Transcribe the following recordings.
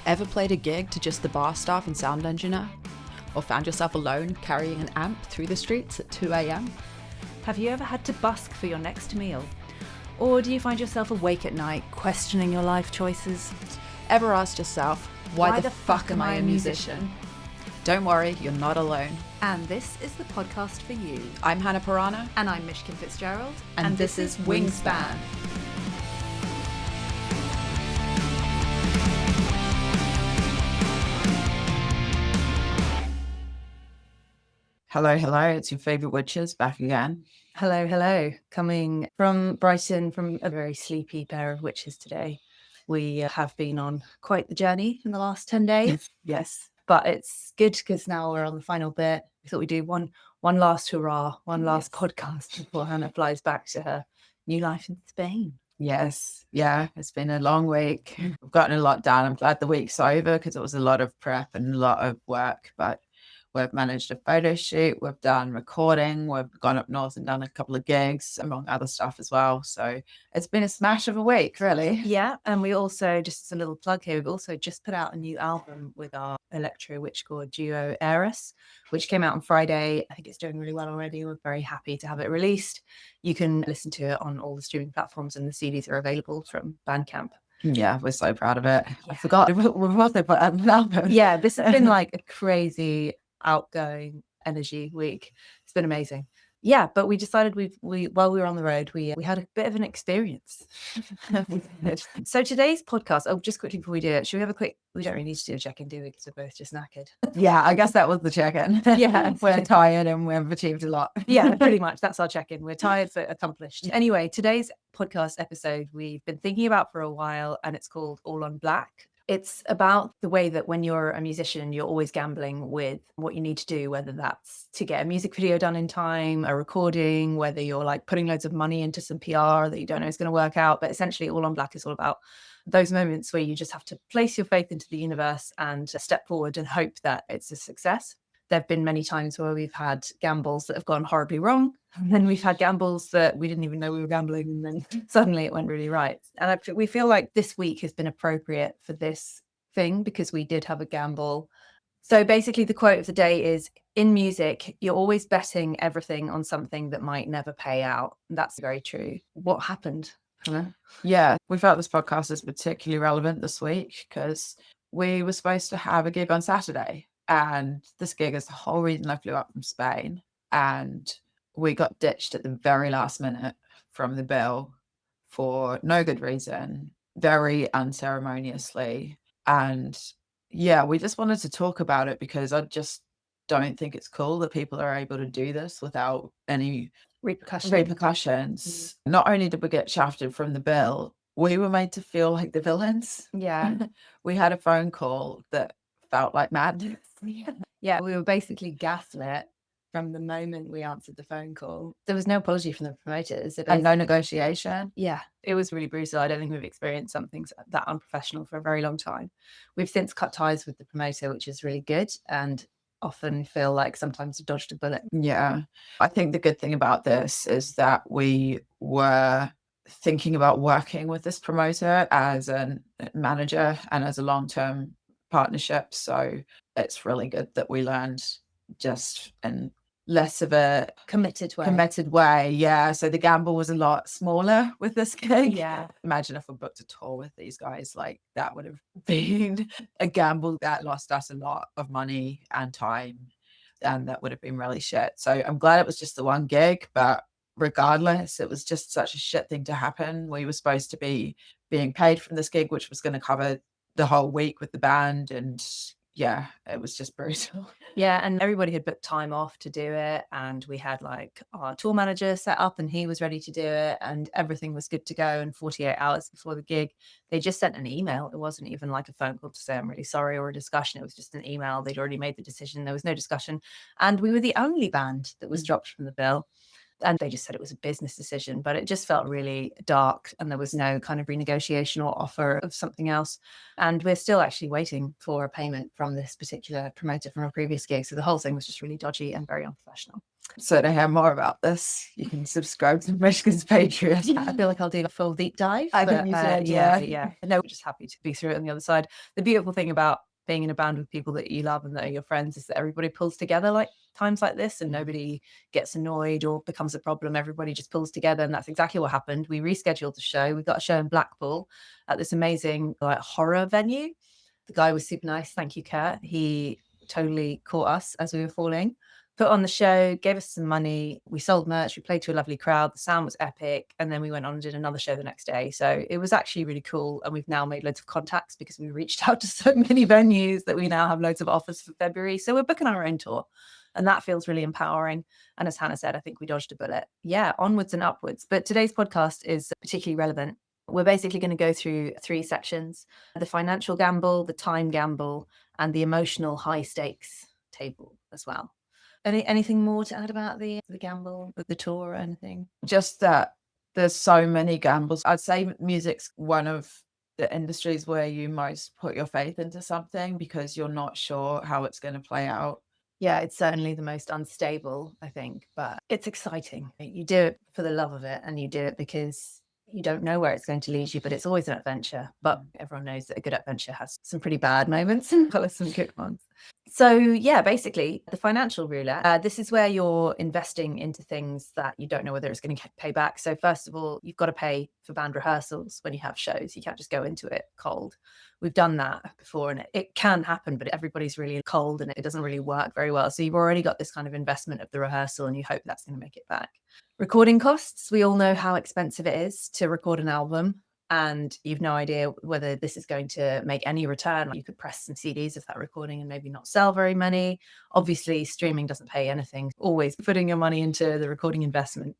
Ever played a gig to just the bar staff and sound engineer? Or found yourself alone carrying an amp through the streets at 2 a.m? Have you ever had to busk for your next meal? Or do you find yourself awake at night questioning your life choices? Ever asked yourself, why the fuck am I a musician? Don't worry, you're not alone. And this is the podcast for you. I'm Hannah Pirana. And I'm Mishkin Fitzgerald. And this is Wingspan. Hello, it's your favourite witches back again. Hello. Coming from Brighton, from a very sleepy pair of witches today. We have been on quite the journey in the last 10 days. Yes. But it's good because now we're on the final bit. We thought we'd do one last hurrah, one last podcast before Hannah flies back to her new life in Spain. Yes. Yeah, it's been a long week. We've gotten a lot done. I'm glad the week's over because it was a lot of prep and a lot of work, but we've managed a photo shoot, we've done recording, we've gone up north and done a couple of gigs, among other stuff as well. So it's been a smash of a week, really. Yeah, and we also, just as a little plug here, we've also just put out a new album with our electro witchcore duo Eris, which came out on Friday. I think it's doing really well already. We're very happy to have it released. You can listen to it on all the streaming platforms, and the CDs are available from Bandcamp. Yeah, we're so proud of it. Yeah. I forgot, we've also put out an album. Yeah, this has been like a crazy outgoing energy week. It's been amazing. Yeah, but we decided we while we were on the road, we had a bit of an experience. So today's podcast, just quickly before we do it, should we have a quick, we don't really need to do a check-in, do we? Because we're both just knackered. Yeah, I guess that was the check-in. Yeah. We're tired and we've achieved a lot. Yeah, pretty much. That's our check-in. We're tired but accomplished. Anyway, today's podcast episode we've been thinking about for a while, and it's called All on Black. It's about the way that when you're a musician, you're always gambling with what you need to do, whether that's to get a music video done in time, a recording, whether you're like putting loads of money into some PR that you don't know is going to work out. But essentially, All on Black is all about those moments where you just have to place your faith into the universe and step forward and hope that it's a success. There have been many times where we've had gambles that have gone horribly wrong. And then we've had gambles that we didn't even know we were gambling, and then suddenly it went really right. And we feel like this week has been appropriate for this thing because we did have a gamble. So basically the quote of the day is, in music, you're always betting everything on something that might never pay out. And that's very true. What happened? Yeah, we felt this podcast is particularly relevant this week because we were supposed to have a gig on Saturday. And this gig is the whole reason I flew up from Spain. And we got ditched at the very last minute from the bill for no good reason, very unceremoniously. And yeah, we just wanted to talk about it because I just don't think it's cool that people are able to do this without any repercussions. Not only did we get shafted from the bill, we were made to feel like the villains. Yeah. We had a phone call that felt like madness. Yeah, we were basically gaslit from the moment we answered the phone call. There was no apology from the promoters. And no negotiation. Yeah, it was really brutal. I don't think we've experienced something that unprofessional for a very long time. We've since cut ties with the promoter, which is really good, and often feel like sometimes we dodged a bullet. Yeah. I think the good thing about this is that we were thinking about working with this promoter as a manager and as a long-term partnership. So it's really good that we learned just in less of a committed way. Yeah. So the gamble was a lot smaller with this gig. Yeah. Imagine if we booked a tour with these guys, like that would have been a gamble that lost us a lot of money and time, and that would have been really shit. So I'm glad it was just the one gig, but regardless, it was just such a shit thing to happen. We were supposed to be being paid from this gig, which was going to cover the whole week with the band, and yeah, it was just brutal. Yeah, and everybody had booked time off to do it, and we had like our tour manager set up and he was ready to do it, and everything was good to go. And 48 hours before the gig, they just sent an email. It wasn't even like a phone call to say I'm really sorry or a discussion. It was just an email. They'd already made the decision. There was no discussion, and we were the only band that was dropped from the bill. And they just said it was a business decision, but it just felt really dark, and there was no kind of renegotiation or offer of something else. And we're still actually waiting for a payment from this particular promoter from a previous gig. So the whole thing was just really dodgy and very unprofessional. So to hear more about this, you can subscribe to Mishkin's Patreon. I feel like I'll do a full deep dive. I think you should, yeah. No, we're just happy to be through it on the other side. The beautiful thing about being in a band with people that you love and that are your friends is that everybody pulls together like times like this, and nobody gets annoyed or becomes a problem. Everybody just pulls together, and that's exactly what happened. We rescheduled the show. We got a show in Blackpool at this amazing like horror venue. The guy was super nice. Thank you, Kurt. He totally caught us as we were falling. Put on the show, gave us some money. We sold merch. We played to a lovely crowd. The sound was epic. And then we went on and did another show the next day. So it was actually really cool. And we've now made loads of contacts because we reached out to so many venues that we now have loads of offers for February. So we're booking our own tour. And that feels really empowering. And as Hannah said, I think we dodged a bullet. Yeah, onwards and upwards. But today's podcast is particularly relevant. We're basically going to go through 3 sections: the financial gamble, the time gamble, and the emotional high stakes table as well. Anything more to add about the gamble with the tour or anything? Just that there's so many gambles. I'd say music's one of the industries where you most put your faith into something because you're not sure how it's going to play out. Yeah, it's certainly the most unstable, I think, but it's exciting. You do it for the love of it, and you do it because you don't know where it's going to lead you, but it's always an adventure. But everyone knows that a good adventure has some pretty bad moments and some good ones. So yeah, basically the financial roulette, this is where you're investing into things that you don't know whether it's going to pay back. So first of all, you've got to pay for band rehearsals when you have shows. You can't just go into it cold. We've done that before, and it can happen, but everybody's really cold and it doesn't really work very well. So you've already got this kind of investment of the rehearsal, and you hope that's going to make it back. Recording costs, we all know how expensive it is to record an album, and you've no idea whether this is going to make any return. You could press some CDs of that recording and maybe not sell very many. Obviously, streaming doesn't pay anything. Always putting your money into the recording investment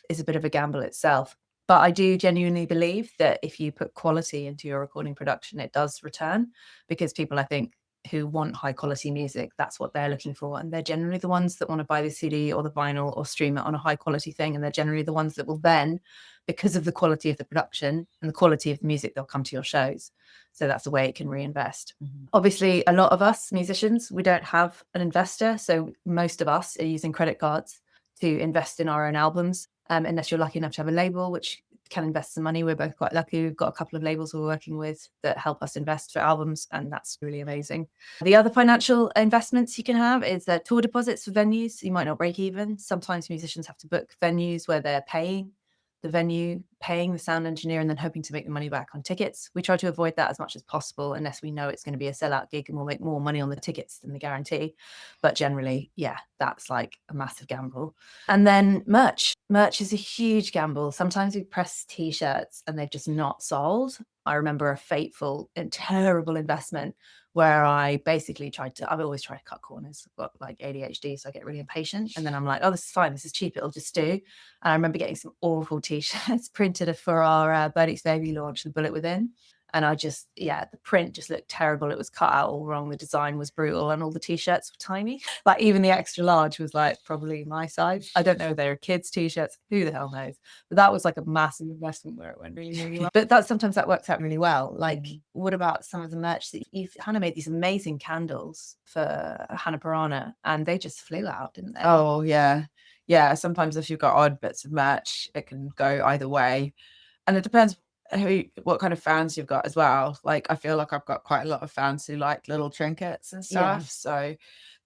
is a bit of a gamble itself. But I do genuinely believe that if you put quality into your recording production, it does return, because people, I think, who want high quality music, that's what they're looking for. And they're generally the ones that want to buy the CD or the vinyl or stream it on a high quality thing. And they're generally the ones that will then, because of the quality of the production and the quality of the music, they'll come to your shows. So that's the way it can reinvest. Obviously, a lot of us musicians, we don't have an investor. So most of us are using credit cards to invest in our own albums, unless you're lucky enough to have a label, which can invest some money. We're both quite lucky. We've got a couple of labels we're working with that help us invest for albums, and that's really amazing. The other financial investments you can have is tour deposits for venues. You might not break even. Sometimes musicians have to book venues where they're paying the venue, paying the sound engineer, and then hoping to make the money back on tickets. We try to avoid that as much as possible, unless we know it's going to be a sellout gig and we'll make more money on the tickets than the guarantee. But generally, yeah, that's like a massive gamble. And then merch. Merch is a huge gamble. Sometimes we press t-shirts and they've just not sold. I remember a fateful and terrible investment where I basically I've always tried to cut corners. I've got like ADHD, so I get really impatient. And then I'm like, oh, this is fine. This is cheap. It'll just do. And I remember getting some awful t-shirts printed for our Birdie's Baby launch, The Bullet Within. And the print just looked terrible. It was cut out all wrong. The design was brutal, and all the t-shirts were tiny. Like even the extra large was like probably my size. I don't know if they were kids' t-shirts. Who the hell knows? But that was like a massive investment where it went really, really well. But sometimes that works out really well. Like, what about some of the merch that Hannah made? These amazing candles for Hannah Piranha, and they just flew out, didn't they? Oh yeah. Yeah. Sometimes if you've got odd bits of merch, it can go either way. And it depends what kind of fans you've got as well. Like I feel like I've got quite a lot of fans who like little trinkets and stuff. Yeah. So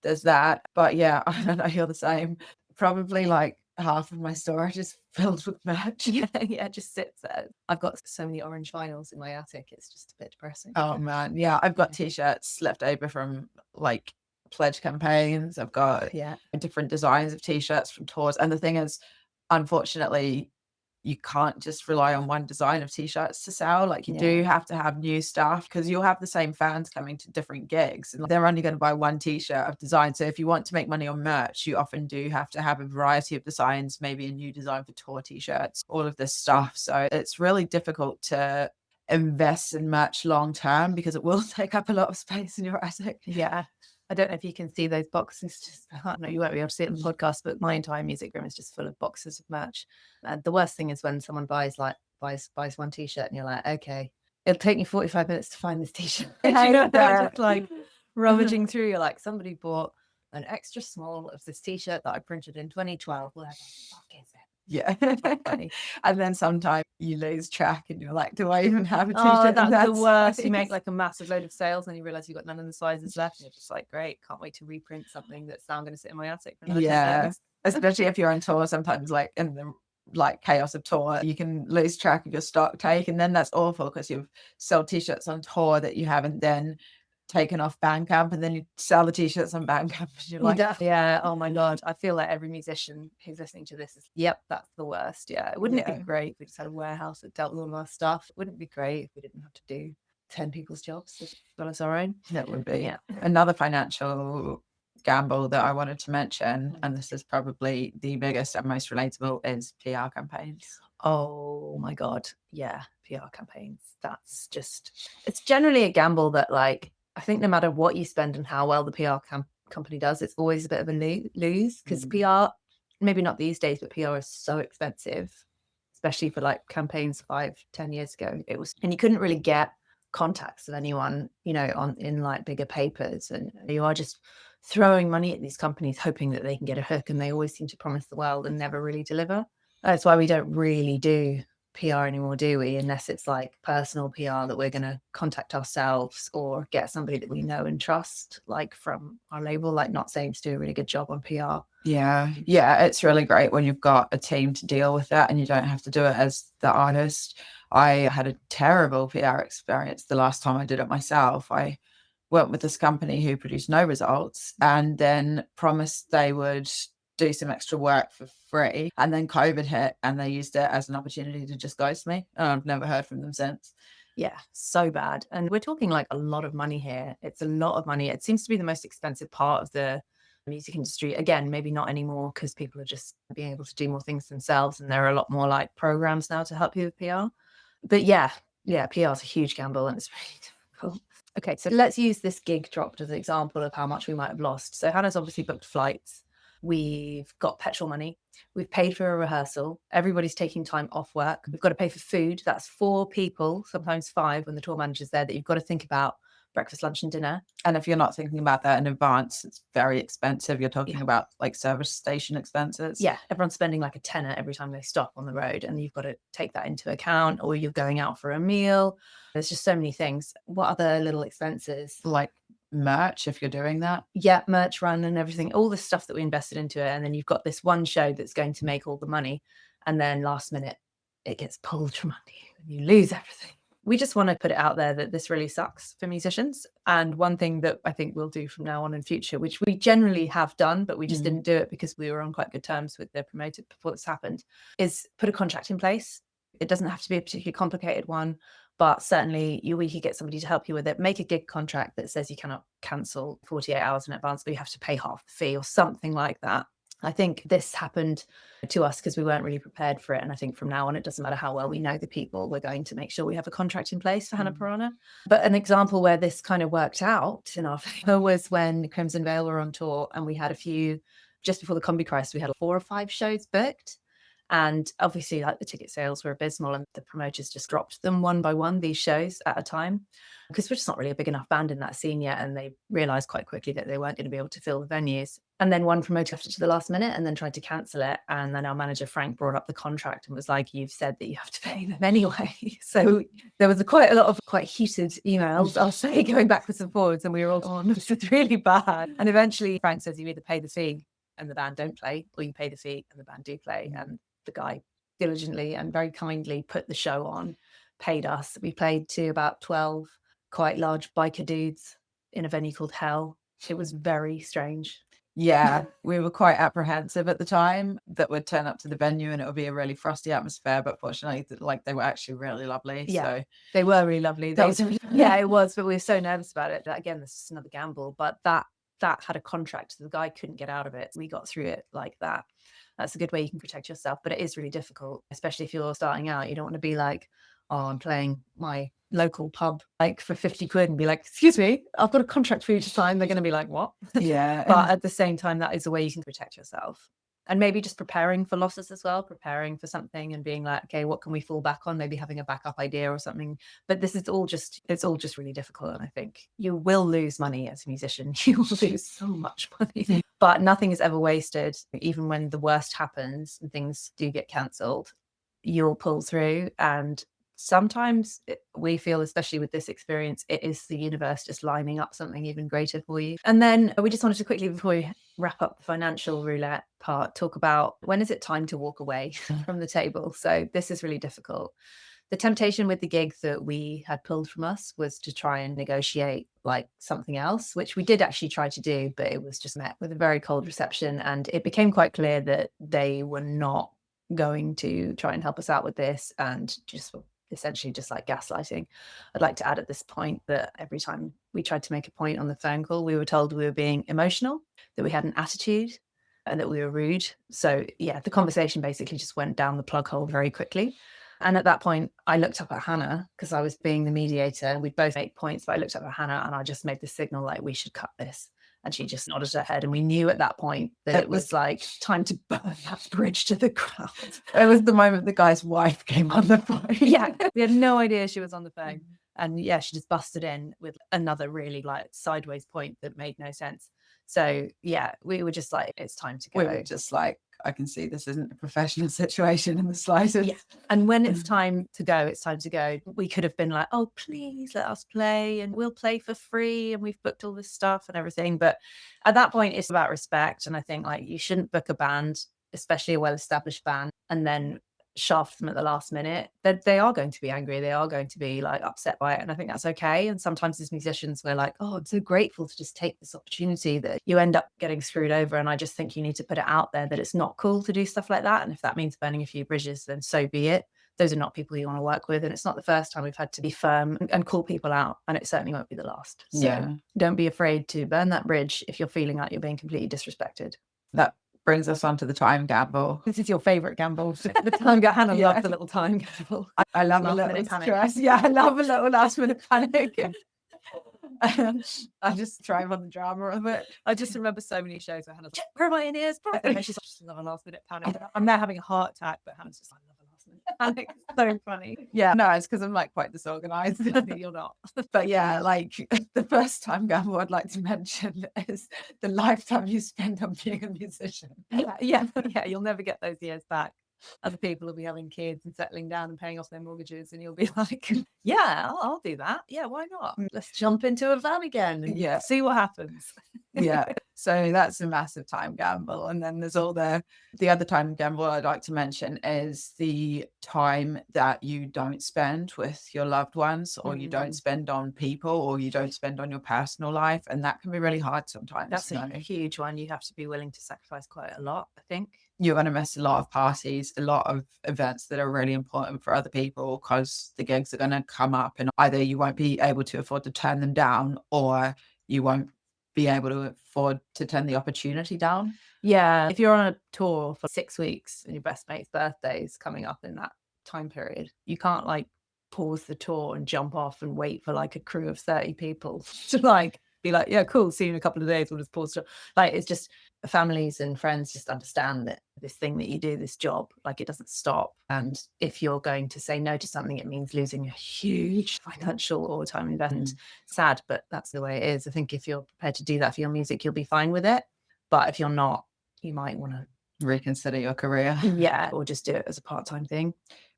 there's that. But yeah, I don't know, you're the same. Probably like half of my storage is filled with merch. Yeah, it just sits there. I've got so many orange vinyls in my attic. It's just a bit depressing. Oh man. Yeah. I've got t-shirts left over from like pledge campaigns. I've got different designs of t-shirts from tours. And the thing is, unfortunately, you can't just rely on one design of t-shirts to sell. Like you do have to have new stuff, because you'll have the same fans coming to different gigs and they're only going to buy one t-shirt of design. So if you want to make money on merch, you often do have to have a variety of designs, maybe a new design for tour t-shirts, all of this stuff. So it's really difficult to invest in merch long term because it will take up a lot of space in your attic. Yeah. I don't know if you can see those boxes. Just, I don't know, you won't be able to see it on the podcast, but my entire music room is just full of boxes of merch. And the worst thing is when someone buys one t-shirt and you're like, okay, it'll take me 45 minutes to find this t-shirt. You know, they're just like rummaging through. You're like, somebody bought an extra small of this t-shirt that I printed in 2012. Where the fuck is it? Yeah. And then sometimes you lose track and you're like, do I even have a Oh, t-shirt in that's that the worst. You size? make like a massive load of sales and you realize you've got none of the sizes left. And you're just like, great, can't wait to reprint something that's now going to sit in my attic for another 10 Yeah. years. Especially if you're on tour, sometimes like in the like chaos of tour, you can lose track of your stock take. And then that's awful because you've sold t-shirts on tour that you haven't then taken off Bandcamp, and then you sell the t-shirts on Bandcamp and you're like, yeah, oh my God. I feel like every musician who's listening to this is, yep, that's the worst. Yeah. Wouldn't it be great if we just had a warehouse that dealt with all our stuff? Wouldn't it be great if we didn't have to do 10 people's jobs as well as our own? that would be. Yeah. Another financial gamble that I wanted to mention, and this is probably the biggest and most relatable, is PR campaigns. Oh my God. Yeah. PR campaigns. That's just, it's generally a gamble that, like, I think no matter what you spend and how well the PR company does, it's always a bit of a lose because PR, maybe not these days, but PR is so expensive, especially for like campaigns 5-10 years ago. It was, and you couldn't really get contacts of anyone, you know, in like bigger papers, and you are just throwing money at these companies hoping that they can get a hook, and they always seem to promise the world and never really deliver. That's why we don't really do PR anymore, do we? Unless it's like personal PR that we're going to contact ourselves or get somebody that we know and trust, like from our label, like Not Saying to do a really good job on PR. Yeah. It's really great when you've got a team to deal with that and you don't have to do it as the artist. I had a terrible PR experience the last time I did it myself. I went with this company who produced no results and then promised they would do some extra work for free. And then COVID hit and they used it as an opportunity to just ghost me. And I've never heard from them since. Yeah, so bad. And we're talking like a lot of money here. It's a lot of money. It seems to be the most expensive part of the music industry. Again, maybe not anymore because people are just being able to do more things themselves. And there are a lot more like programs now to help you with PR. But yeah, PR is a huge gamble and it's really difficult. Okay, so let's use this gig dropped as an example of how much we might have lost. So Hannah's obviously booked flights. We've got petrol money. We've paid for a rehearsal. Everybody's taking time off work. We've got to pay for food. That's 4 people, sometimes 5 when the tour manager's there, that you've got to think about breakfast, lunch, and dinner. And if you're not thinking about that in advance, it's very expensive. You're talking about like service station expenses. Yeah, everyone's spending like a tenner every time they stop on the road, and you've got to take that into account, or you're going out for a meal. There's just so many things. What other little expenses? Like merch, if you're doing that. Yeah, merch run and everything, all the stuff that we invested into it. And then you've got this one show that's going to make all the money. And then last minute, it gets pulled from under you and you lose everything. We just want to put it out there that this really sucks for musicians. And one thing that I think we'll do from now on in future, which we generally have done, but we just didn't do it because we were on quite good terms with the promoter before this happened, is put a contract in place. It doesn't have to be a particularly complicated one, but certainly we could get somebody to help you with it. Make a gig contract that says you cannot cancel 48 hours in advance, but you have to pay half the fee or something like that. I think this happened to us because we weren't really prepared for it. And I think from now on, it doesn't matter how well we know the people, we're going to make sure we have a contract in place for Hana Piranha. But an example where this kind of worked out in our favor was when Crimson Veil were on tour, and we had a few, just before the combi crisis, we had 4 or 5 shows booked. And obviously, like, the ticket sales were abysmal, and the promoters just dropped them one by one, these shows at a time, because we're just not really a big enough band in that scene yet. And they realized quite quickly that they weren't going to be able to fill the venues. And then one promoter left it to the last minute and then tried to cancel it. And then our manager, Frank, brought up the contract and was like, you've said that you have to pay them anyway. So there was quite a lot of quite heated emails, I'll say, going backwards and forwards. And we were all, oh, this is really bad. And eventually Frank says, you either pay the fee and the band don't play, or you pay the fee and the band do play. And the guy diligently and very kindly put the show on, paid us. We played to about 12 quite large biker dudes in a venue called Hell. It was very strange. Yeah, we were quite apprehensive at the time that we'd turn up to the venue and it would be a really frosty atmosphere, but fortunately, like, they were actually really lovely. Yeah, so they were really lovely. Yeah, it was, but we were so nervous about it. Again, this is another gamble, but that had a contract, so the guy couldn't get out of it. We got through it like that. That's a good way you can protect yourself, but it is really difficult, especially if you're starting out. You don't want to be like, oh, I'm playing my local pub like for 50 quid and be like, excuse me, I've got a contract for you to sign. They're going to be like, what? Yeah. But at the same time, that is a way you can protect yourself. And maybe just preparing for losses as well, preparing for something and being like, okay, what can we fall back on? Maybe having a backup idea or something. But this is all just, it's all just really difficult. And I think you will lose money as a musician. You will lose so much money, but nothing is ever wasted. Even when the worst happens and things do get cancelled, you'll pull through. And sometimes we feel, especially with this experience, it is the universe just lining up something even greater for you. And then we just wanted to quickly, before we wrap up the financial roulette part, talk about when is it time to walk away from the table. So this is really difficult. The temptation with the gig that we had pulled from us was to try and negotiate like something else, which we did actually try to do, but it was just met with a very cold reception. And it became quite clear that they were not going to try and help us out with this, and just essentially just like gaslighting. I'd like to add at this point that every time we tried to make a point on the phone call, we were told we were being emotional, that we had an attitude, and that we were rude. So yeah, the conversation basically just went down the plug hole very quickly. And at that point, I looked up at Hannah because I was being the mediator. We'd both make points, but I looked up at Hannah and I just made the signal like, we should cut this. And she just nodded her head. And we knew at that point that it was like time to burn that bridge to the ground. It was the moment the guy's wife came on the phone. Yeah, we had no idea she was on the phone. And yeah, she just busted in with another really like sideways point that made no sense. So yeah, we were just like, it's time to go. We were just like, I can see this isn't a professional situation in the slightest. Yeah. And when it's time to go, it's time to go. We could have been like, oh, please let us play and we'll play for free and we've booked all this stuff and everything. But at that point, it's about respect. And I think like you shouldn't book a band, especially a well-established band, and then shaft them at the last minute. They are going to be angry. They are going to be like upset by it. And I think that's okay. And sometimes as musicians, we're like, oh, I'm so grateful to just take this opportunity, that you end up getting screwed over. And I just think you need to put it out there that it's not cool to do stuff like that. And if that means burning a few bridges, then so be it. Those are not people you want to work with. And it's not the first time we've had to be firm and call people out. And it certainly won't be the last. So don't be afraid to burn that bridge if you're feeling like you're being completely disrespected. That brings us on to the time gamble. This is your favorite gamble. The time gamble. Hannah loves the little time gamble. I love a little stress. Yeah, I love a little last minute panic. I just thrive on the drama of it. I just remember so many shows where Hannah's like, where are my in-ears? And she's just love a last minute panic. I'm there having a heart attack, but Hannah's just like, love a last minute panic. So funny. Yeah, no, it's because I'm like quite disorganized. You're not. But yeah, like the first time gamble I'd like to mention is the lifetime you spend on being a musician. Yeah. You'll never get those years back. Other people will be having kids and settling down and paying off their mortgages, and you'll be like, yeah, I'll do that. Yeah, why not? Let's jump into a van again and see what happens. Yeah. So that's a massive time gamble. And then there's all the other time gamble I'd like to mention is the time that you don't spend with your loved ones, or you don't spend on people, or you don't spend on your personal life. And that can be really hard sometimes. That's a huge one. You have to be willing to sacrifice quite a lot, I think. You're going to miss a lot of parties, a lot of events that are really important for other people, because the gigs are going to come up and either you won't be able to afford to turn them down, or you won't be able to afford to turn the opportunity down. Yeah. If you're on a tour for 6 weeks and your best mate's birthday is coming up in that time period, you can't like pause the tour and jump off and wait for like a crew of 30 people to like be like, yeah, cool, see you in a couple of days, we'll just pause. Like, it's just families and friends just understand that this thing that you do, this job, like it doesn't stop. And if you're going to say no to something, it means losing a huge financial or time investment. Sad, but that's the way it is. I think if you're prepared to do that for your music, you'll be fine with it. But if you're not, you might want to reconsider your career. Yeah, or just do it as a part-time thing.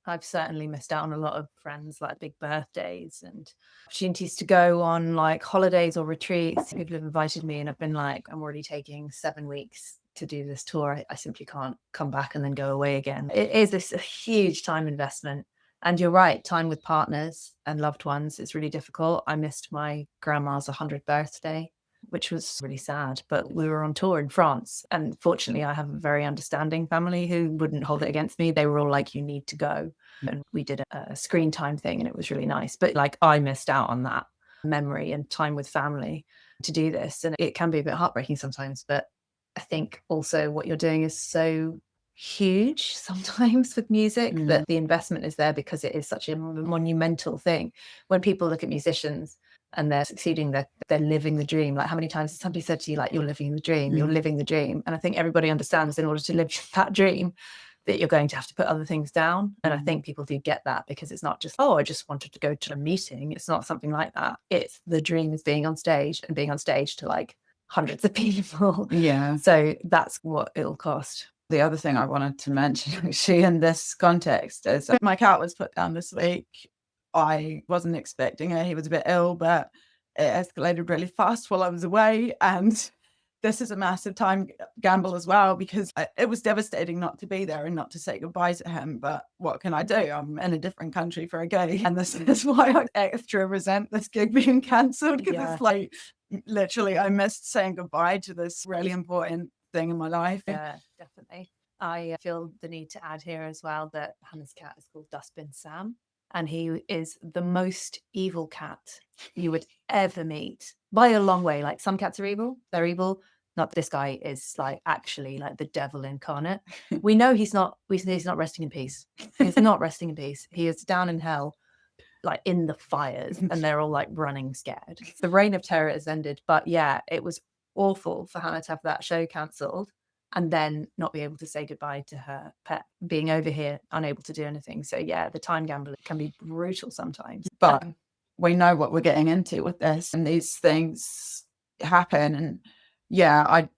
I've certainly missed out on a lot of friends, like big birthdays and opportunities to go on like holidays or retreats. People have invited me and I've been like, I'm already taking 7 weeks to do this tour. I simply can't come back and then go away again. It is a huge time investment. And you're right, time with partners and loved ones is really difficult. I missed my grandma's 100th birthday, which was really sad, but we were on tour in France. And fortunately, I have a very understanding family who wouldn't hold it against me. They were all like, you need to go. And we did a screen time thing and it was really nice. But like, I missed out on that memory and time with family to do this. And it can be a bit heartbreaking sometimes. But I think also what you're doing is so huge sometimes with music that the investment is there because it is such a monumental thing. When people look at musicians, and they're succeeding, they're living the dream. Like, how many times has somebody said to you, like, you're living the dream, you're living the dream? And I think everybody understands in order to live that dream that you're going to have to put other things down. And I think people do get that, because it's not just, oh, I just wanted to go to a meeting. It's not something like that. It's the dream is being on stage, and being on stage to like hundreds of people. Yeah. So that's what it'll cost. The other thing I wanted to mention actually in this context is that my cat was put down this week. I wasn't expecting it. He was a bit ill, but it escalated really fast while I was away. And this is a massive time gamble as well, because it was devastating not to be there and not to say goodbye to him. But what can I do? I'm in a different country for a gig. And this is why I extra resent this gig being cancelled, because it's like, literally, I missed saying goodbye to this really important thing in my life. Yeah, definitely. I feel the need to add here as well that Hannah's cat is called Dustbin Sam, and he is the most evil cat you would ever meet by a long way. Like, some cats are evil, they're evil. Not this guy is like actually like the devil incarnate. We know he's not resting in peace. He's not resting in peace. He is down in hell, like in the fires, and they're all like running scared. The reign of terror has ended. But yeah, it was awful for Hannah to have that show cancelled and then not be able to say goodbye to her pet, being over here, unable to do anything. So yeah, the time gamble can be brutal sometimes. But we know what we're getting into with this, and these things happen. And yeah, I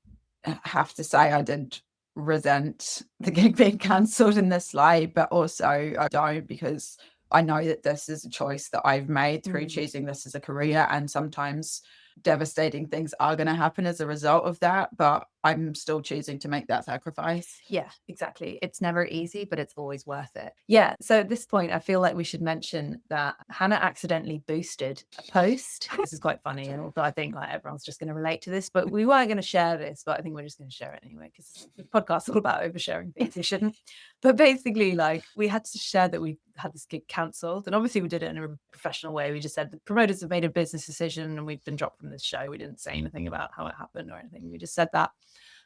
have to say I did resent the gig being cancelled in this light, but also I don't, because I know that this is a choice that I've made through choosing this as a career, and sometimes devastating things are going to happen as a result of that, but I'm still choosing to make that sacrifice. Yeah, exactly. It's never easy, but it's always worth it. Yeah. So at this point, I feel like we should mention that Hannah accidentally boosted a post. This is quite funny. And also, I think like everyone's just going to relate to this, but we weren't going to share this, but I think we're just going to share it anyway, because the podcast's all about oversharing things you shouldn't. But basically, like, we had to share that we had this gig cancelled. And obviously we did it in a professional way. We just said the promoters have made a business decision and we've been dropped from this show. We didn't say anything about how it happened or anything. We just said that.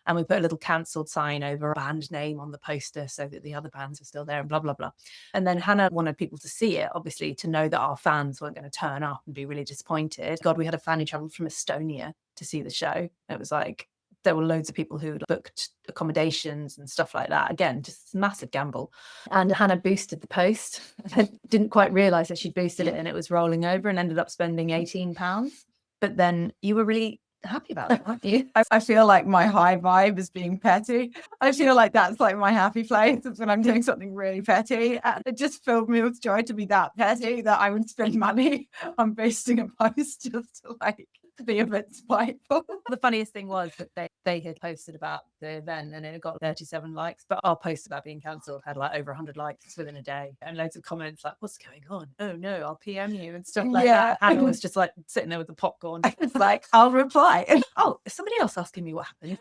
And we put a little cancelled sign over a band name on the poster so that the other bands were still there, and blah, blah, blah. And then Hannah wanted people to see it, obviously, to know that our fans weren't going to turn up and be really disappointed. God, we had a fan who travelled from Estonia to see the show. It was like, there were loads of people who booked accommodations and stuff like that. Again, just a massive gamble. And Hannah boosted the post and didn't quite realise that she'd boosted it, and it was rolling over, and ended up spending £18. But then you were really happy about it, aren't you? I feel like my high vibe is being petty. I feel like that's like my happy place, is when I'm doing something really petty. And it just filled me with joy to be that petty that I would spend money on boosting a post just to like be a bit spiteful. The funniest thing was that they had posted about the event and it got 37 likes, but our post about being cancelled had like over 100 likes within a day, and loads of comments like, what's going on? Oh no, I'll PM you and stuff like that. Hannah was just like sitting there with the popcorn. It's like, I'll reply. Oh, is somebody else asking me what happened?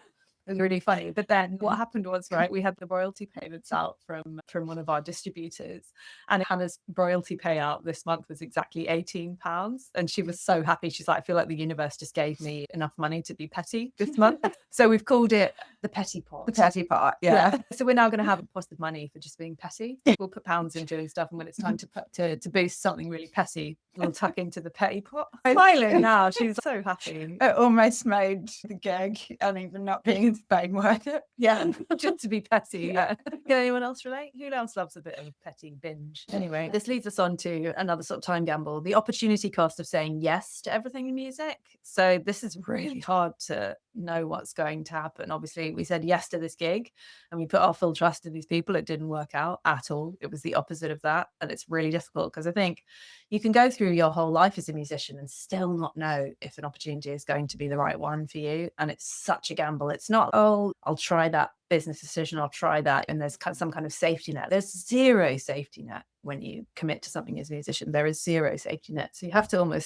It was really funny. But then what happened was, right, we had the royalty payments out from one of our distributors, and Hannah's royalty payout this month was exactly £18. And she was so happy. She's like, I feel like the universe just gave me enough money to be petty this month. So we've called it the petty pot. The petty part, yeah. So we're now going to have a pot of money for just being petty. We'll put pounds in doing stuff, and when it's time to boost something really petty, we'll tuck into the petty pot. Smiling now, she's so happy. It almost made the gig and even not being in Spain worth it. Yeah, just to be petty. Yeah. Can anyone else relate? Who else loves a bit of a petty binge? Anyway, this leads us on to another sort of time gamble, the opportunity cost of saying yes to everything in music. So this is really hard to know what's going to happen. Obviously, we said yes to this gig and we put our full trust in these people. It didn't work out at all. It was the opposite of that. And it's really difficult, because I think you can go through your whole life as a musician and still not know if an opportunity is going to be the right one for you. And it's such a gamble. It's not, oh, I'll try that business decision, I'll try that, and there's some kind of safety net. There's zero safety net when you commit to something as a musician. There is zero safety net. So you have to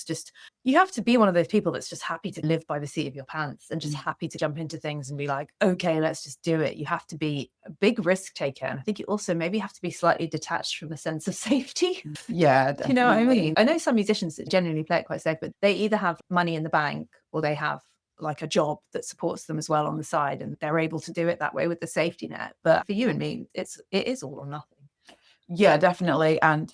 you have to be one of those people that's just happy to live by the seat of your pants and just happy to jump into things and be like, okay, let's just do it. You have to be a big risk taker. And I think you also maybe have to be slightly detached from a sense of safety. Yeah, You know what I mean? I know some musicians that genuinely play it quite safe, but they either have money in the bank or they have like a job that supports them as well on the side, and they're able to do it that way with the safety net. But for you and me, it is all or nothing. Yeah, definitely. And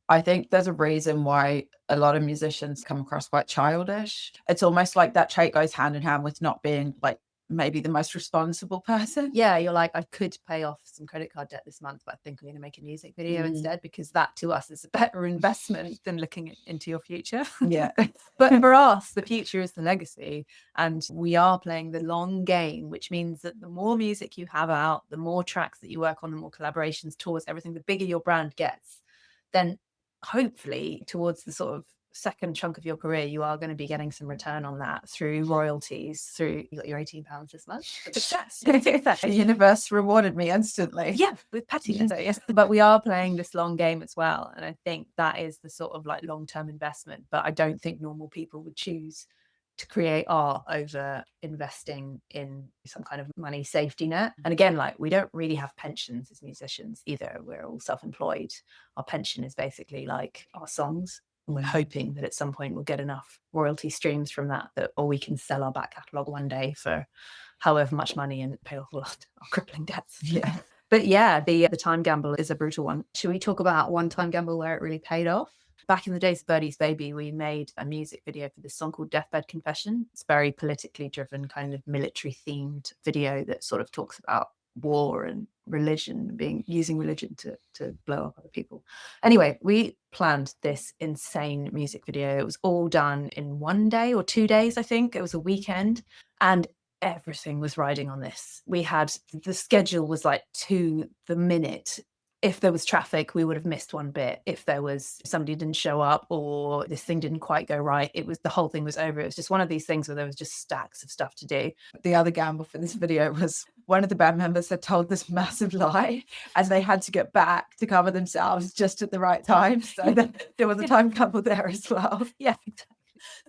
I think there's a reason why a lot of musicians come across quite childish. It's almost like that trait goes hand in hand with not being like maybe the most responsible person. Yeah, you're like, I could pay off some credit card debt this month, but I think I'm going to make a music video instead, because that to us is a better investment than looking into your future. Yeah. But for us, the future is the legacy, and we are playing the long game, which means that the more music you have out, the more tracks that you work on, the more collaborations, tours, everything, the bigger your brand gets, then hopefully towards the sort of second chunk of your career, you are going to be getting some return on that through royalties, through you got your £18 this month. Success. The universe rewarded me instantly. Yeah, with pettiness. So, yes, but we are playing this long game as well. And I think that is the sort of like long-term investment. But I don't think normal people would choose to create art over investing in some kind of money safety net. And again, like, we don't really have pensions as musicians either. We're all self-employed. Our pension is basically like our songs. And we're hoping that at some point we'll get enough royalty streams from that, or we can sell our back catalogue one day for however much money and pay off all our crippling debts. Yeah. But yeah, the time gamble is a brutal one. Should we talk about one time gamble where it really paid off? Back in the days of Birdie's Baby, we made a music video for this song called Deathbed Confession. It's very politically driven, kind of military themed video that sort of talks about war and religion, using religion to blow up other people. Anyway, we planned this insane music video. It was all done in 1 day or 2 days, I think. It was a weekend. And everything was riding on this. We had, the schedule was like to the minute. If there was traffic, we would have missed one bit. If there was somebody didn't show up or this thing didn't quite go right, the whole thing was over. It was just one of these things where there was just stacks of stuff to do. The other gamble for this video was one of the band members had told this massive lie and they had to get back to cover themselves just at the right time. So there was a time gamble there as well. Yeah, exactly.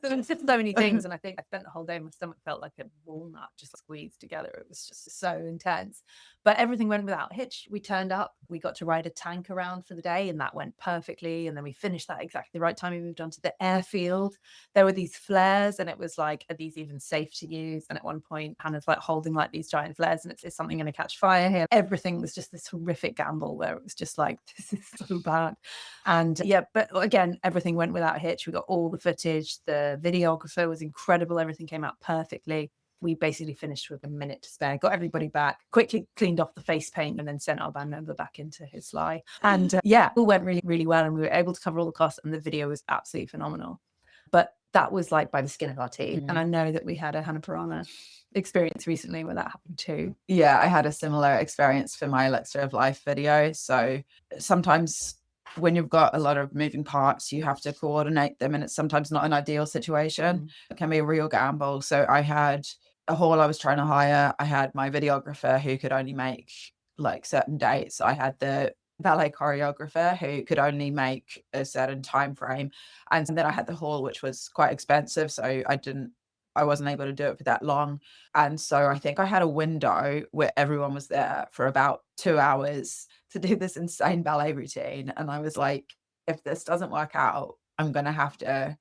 So there's just so many things, and I think I spent the whole day, my stomach felt like a walnut just squeezed together. It was just so intense, but everything went without a hitch. We turned up, we got to ride a tank around for the day, and that went perfectly. And then we finished that exactly the right time. We moved on to the airfield. There were these flares, and it was like, are these even safe to use? And at one point, Hannah's like holding like these giant flares, and is something going to catch fire here? Everything was just this horrific gamble where it was just like, this is so bad. And yeah, but again, everything went without a hitch. We got all the footage. The videographer was incredible. Everything came out perfectly. We basically finished with a minute to spare, got everybody back, quickly cleaned off the face paint, and then sent our band member back into his lie. And yeah, it all went really, really well. And we were able to cover all the costs, and the video was absolutely phenomenal. But that was like by the skin of our teeth. And I know that we had a Hannah Piranha experience recently where that happened too. Yeah, I had a similar experience for my Elixir of Life video. So sometimes when you've got a lot of moving parts, you have to coordinate them, and it's sometimes not an ideal situation. It can be a real gamble. So I had a hall I was trying to hire. I had my videographer who could only make like certain dates. I had the ballet choreographer who could only make a certain time frame, and then I had the hall, which was quite expensive, so I wasn't able to do it for that long. And so I think I had a window where everyone was there for about 2 hours to do this insane ballet routine. And I was like, if this doesn't work out, I'm going to have to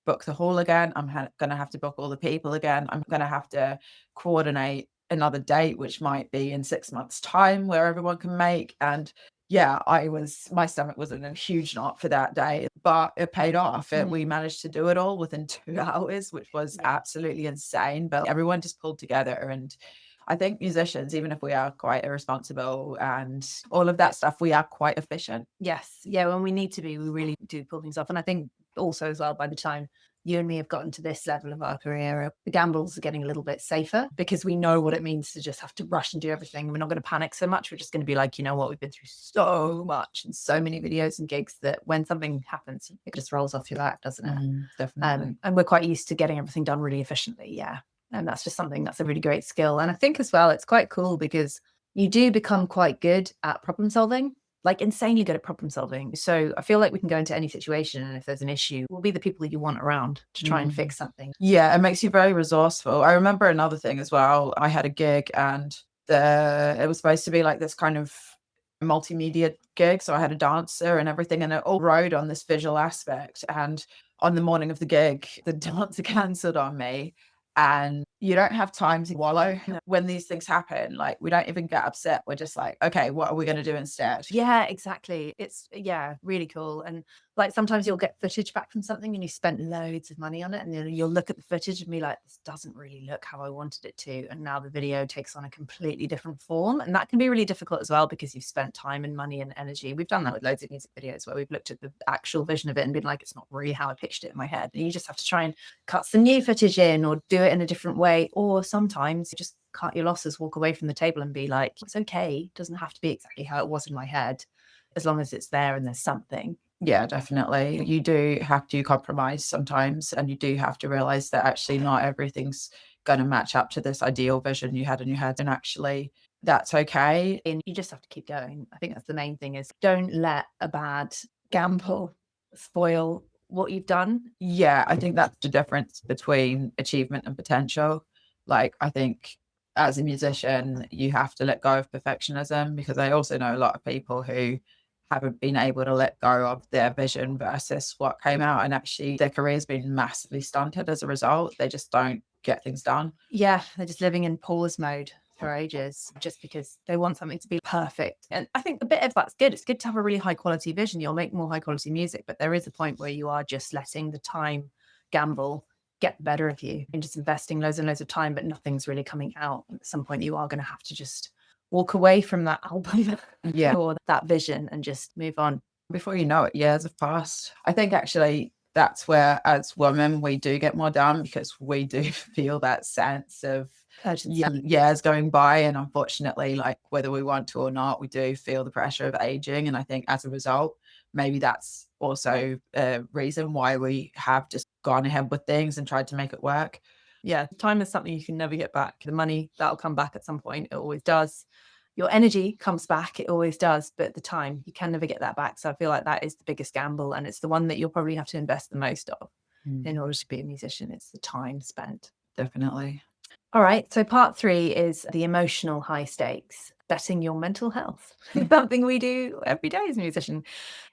book the hall again. I'm going to have to book all the people again. I'm going to have to coordinate another date, which might be in 6 months' time, where everyone can make. And yeah, my stomach was in a huge knot for that day, but it paid off. We managed to do it all within 2 hours, which was absolutely insane. But everyone just pulled together. And I think musicians, even if we are quite irresponsible and all of that stuff, we are quite efficient. Yes. Yeah. When we need to be, we really do pull things off. And I think also as well, by the time you and me have gotten to this level of our career, the gambles are getting a little bit safer because we know what it means to just have to rush and do everything. We're not going to panic so much. We're just going to be like, you know what, we've been through so much and so many videos and gigs that when something happens, it just rolls off your back, doesn't it? Definitely. And we're quite used to getting everything done really efficiently. Yeah. And that's just something that's a really great skill. And I think as well, it's quite cool because you do become quite good at problem solving. Like insanely good at problem solving. So I feel like we can go into any situation, and if there's an issue, we'll be the people that you want around to try and fix something. Yeah, it makes you very resourceful. I remember another thing as well. I had a gig, and it was supposed to be like this kind of multimedia gig. So I had a dancer and everything, and it all rode on this visual aspect. And on the morning of the gig, the dancer cancelled on me. and you don't have time to wallow No. when these things happen. Like, we don't even get upset. We're just like, okay, what are we going to do instead? Yeah, exactly. It's really cool. And like sometimes you'll get footage back from something and you spent loads of money on it, and then you'll look at the footage and be like, this doesn't really look how I wanted it to. And now the video takes on a completely different form. And that can be really difficult as well because you've spent time and money and energy. We've done that with loads of music videos where we've looked at the actual vision of it and been like, it's not really how I pictured it in my head. And you just have to try and cut some new footage in or do it in a different way. Or sometimes you just cut your losses, walk away from the table and be like, it's okay. It doesn't have to be exactly how it was in my head, as long as it's there and there's something. Yeah, definitely. You do have to compromise sometimes, and you do have to realize that actually not everything's going to match up to this ideal vision you had in your head. And actually, that's okay. And you just have to keep going. I think that's the main thing, is don't let a bad gamble spoil what you've done. Yeah, I think that's the difference between achievement and potential. Like, I think as a musician, you have to let go of perfectionism, because I also know a lot of people who haven't been able to let go of their vision versus what came out, and actually their career's been massively stunted as a result. They just don't get things done. Yeah, they're just living in pause mode for ages just because they want something to be perfect. And I think a bit of that's good. It's good to have a really high quality vision. You'll make more high quality music, but there is a point where you are just letting the time gamble get the better of you and just investing loads and loads of time, but nothing's really coming out. At some point, you are going to have to just walk away from that album Yeah. or that vision and just move on. Before you know it, years have passed. I think actually that's where, as women, we do get more done, because we do feel that sense of Urgency. years going by. And unfortunately, like, whether we want to or not, we do feel the pressure of aging. And I think as a result, maybe that's also a reason why we have just gone ahead with things and tried to make it work. Yeah, time is something you can never get back. The money, that'll come back at some point. It always does. Your energy comes back. It always does. But the time, you can never get that back. So I feel like that is the biggest gamble. And it's the one that you'll probably have to invest the most of in order to be a musician. It's the time spent. Definitely. All right. So part 3 is the emotional high stakes, betting your mental health. Something we do every day as a musician.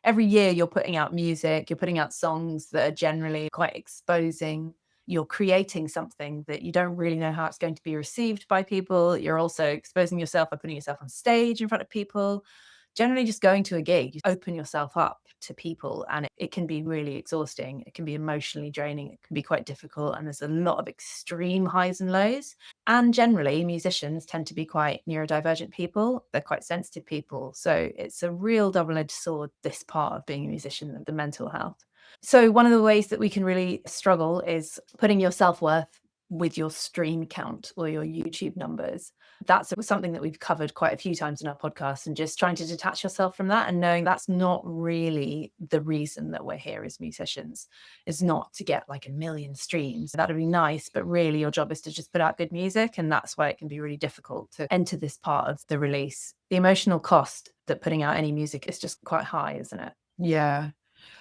Every year you're putting out music, you're putting out songs that are generally quite exposing. You're creating something that you don't really know how it's going to be received by people. You're also exposing yourself by putting yourself on stage in front of people. Generally, just going to a gig, you open yourself up to people, and it can be really exhausting. It can be emotionally draining. It can be quite difficult. And there's a lot of extreme highs and lows. And generally, musicians tend to be quite neurodivergent people. They're quite sensitive people. So it's a real double-edged sword, this part of being a musician, the mental health. So one of the ways that we can really struggle is putting your self-worth with your stream count or your YouTube numbers. That's something that we've covered quite a few times in our podcast, and just trying to detach yourself from that and knowing that's not really the reason that we're here as musicians. Is not to get like 1 million streams. That'd be nice, but really your job is to just put out good music, and that's why it can be really difficult to enter this part of the release. The emotional cost that putting out any music is just quite high, isn't it? Yeah.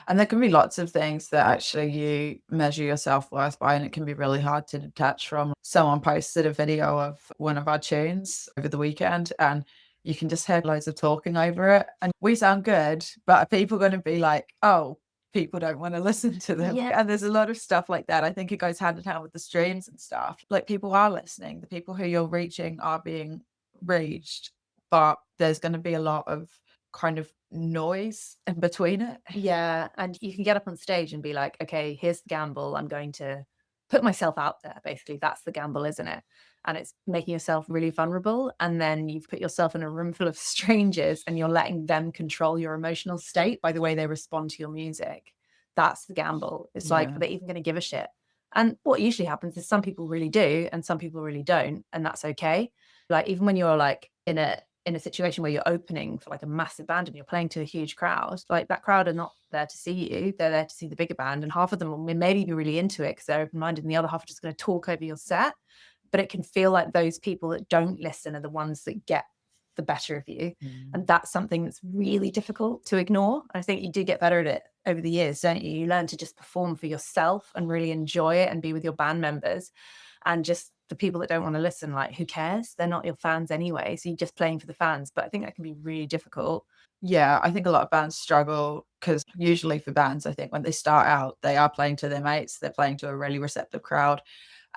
And there can be lots of things that actually you measure your self-worth by, and it can be really hard to detach from. Someone posted a video of one of our tunes over the weekend, and you can just hear loads of talking over it. And we sound good, but are people going to be like, oh, people don't want to listen to them? Yeah. And there's a lot of stuff like that. I think it goes hand in hand with the streams and stuff. Like, people are listening. The people who you're reaching are being reached, but there's going to be a lot of kind of noise in between it. Yeah, and you can get up on stage and be like, okay, here's the gamble. I'm going to put myself out there. Basically, that's the gamble, isn't it? And it's making yourself really vulnerable. And then you've put yourself in a room full of strangers and you're letting them control your emotional state by the way they respond to your music. That's the gamble. It's like, Yeah. are they even going to give a shit? And what usually happens is some people really do and some people really don't. And that's okay. Like, even when you're like in a situation where you're opening for like a massive band and you're playing to a huge crowd, like, that crowd are not there to see you. They're there to see the bigger band. And half of them will maybe be really into it because they're open-minded, and the other half are just going to talk over your set. But it can feel like those people that don't listen are the ones that get the better of you. And that's something that's really difficult to ignore. I think you do get better at it over the years, don't you? You learn to just perform for yourself and really enjoy it and be with your band members. And just the people that don't want to listen, like, who cares? They're not your fans anyway. So you're just playing for the fans. But I think that can be really difficult. Yeah, I think a lot of bands struggle because usually for bands, I think when they start out, they are playing to their mates, they're playing to a really receptive crowd.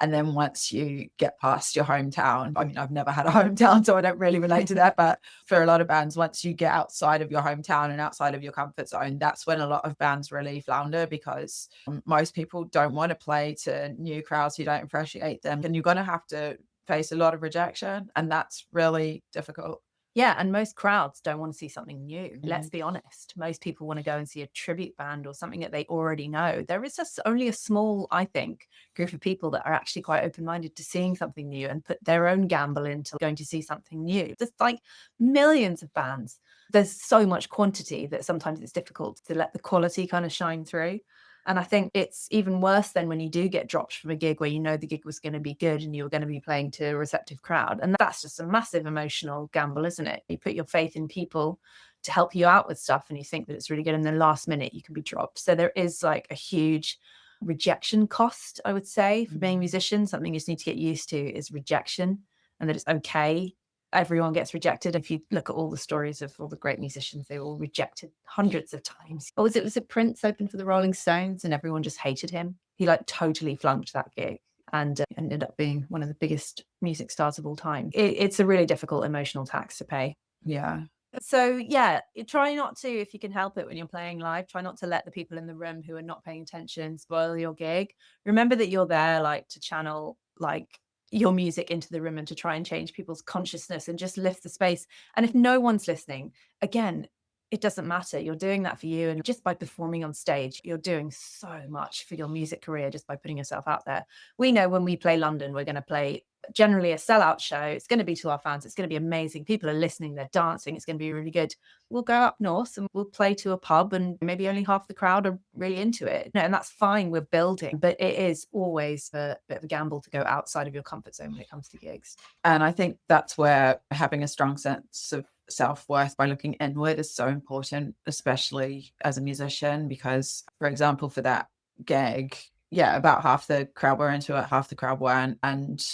And then once you get past your hometown, I mean, I've never had a hometown, so I don't really relate to that. But for a lot of bands, once you get outside of your hometown and outside of your comfort zone, that's when a lot of bands really flounder, because most people don't want to play to new crowds who don't appreciate them. And you're going to have to face a lot of rejection. And that's really difficult. Yeah, and most crowds don't want to see something new. Let's be honest. Most people want to go and see a tribute band or something that they already know. There is just only a small, I think, group of people that are actually quite open-minded to seeing something new and put their own gamble into going to see something new. There's like millions of bands. There's so much quantity that sometimes it's difficult to let the quality kind of shine through. And I think it's even worse than when you do get dropped from a gig where you know the gig was going to be good and you were going to be playing to a receptive crowd. And that's just a massive emotional gamble, isn't it? You put your faith in people to help you out with stuff and you think that it's really good, and then last minute you can be dropped. So there is like a huge rejection cost, I would say, for being a musician. Something you just need to get used to is rejection, and that it's okay. Everyone gets rejected. If you look at all the stories of all the great musicians, they were all rejected hundreds of times. Or was it Prince opened for the Rolling Stones and everyone just hated him? He like totally flunked that gig and ended up being one of the biggest music stars of all time. It's a really difficult emotional tax to pay. Yeah. So yeah, try not to, if you can help it when you're playing live, try not to let the people in the room who are not paying attention spoil your gig. Remember that you're there like to channel like your music into the room and to try and change people's consciousness and just lift the space. And if no one's listening, again, it doesn't matter. You're doing that for you. And just by performing on stage, you're doing so much for your music career just by putting yourself out there. We know when we play London, we're going to play generally a sellout show. It's going to be to our fans. It's going to be amazing. People are listening, they're dancing. It's going to be really good. We'll go up north and we'll play to a pub and maybe only half the crowd are really into it. And that's fine. We're building, but it is always a bit of a gamble to go outside of your comfort zone when it comes to gigs. And I think that's where having a strong sense of self-worth by looking inward is so important, especially as a musician, because, for example, for that gig, yeah, about half the crowd were into it, half the crowd weren't. And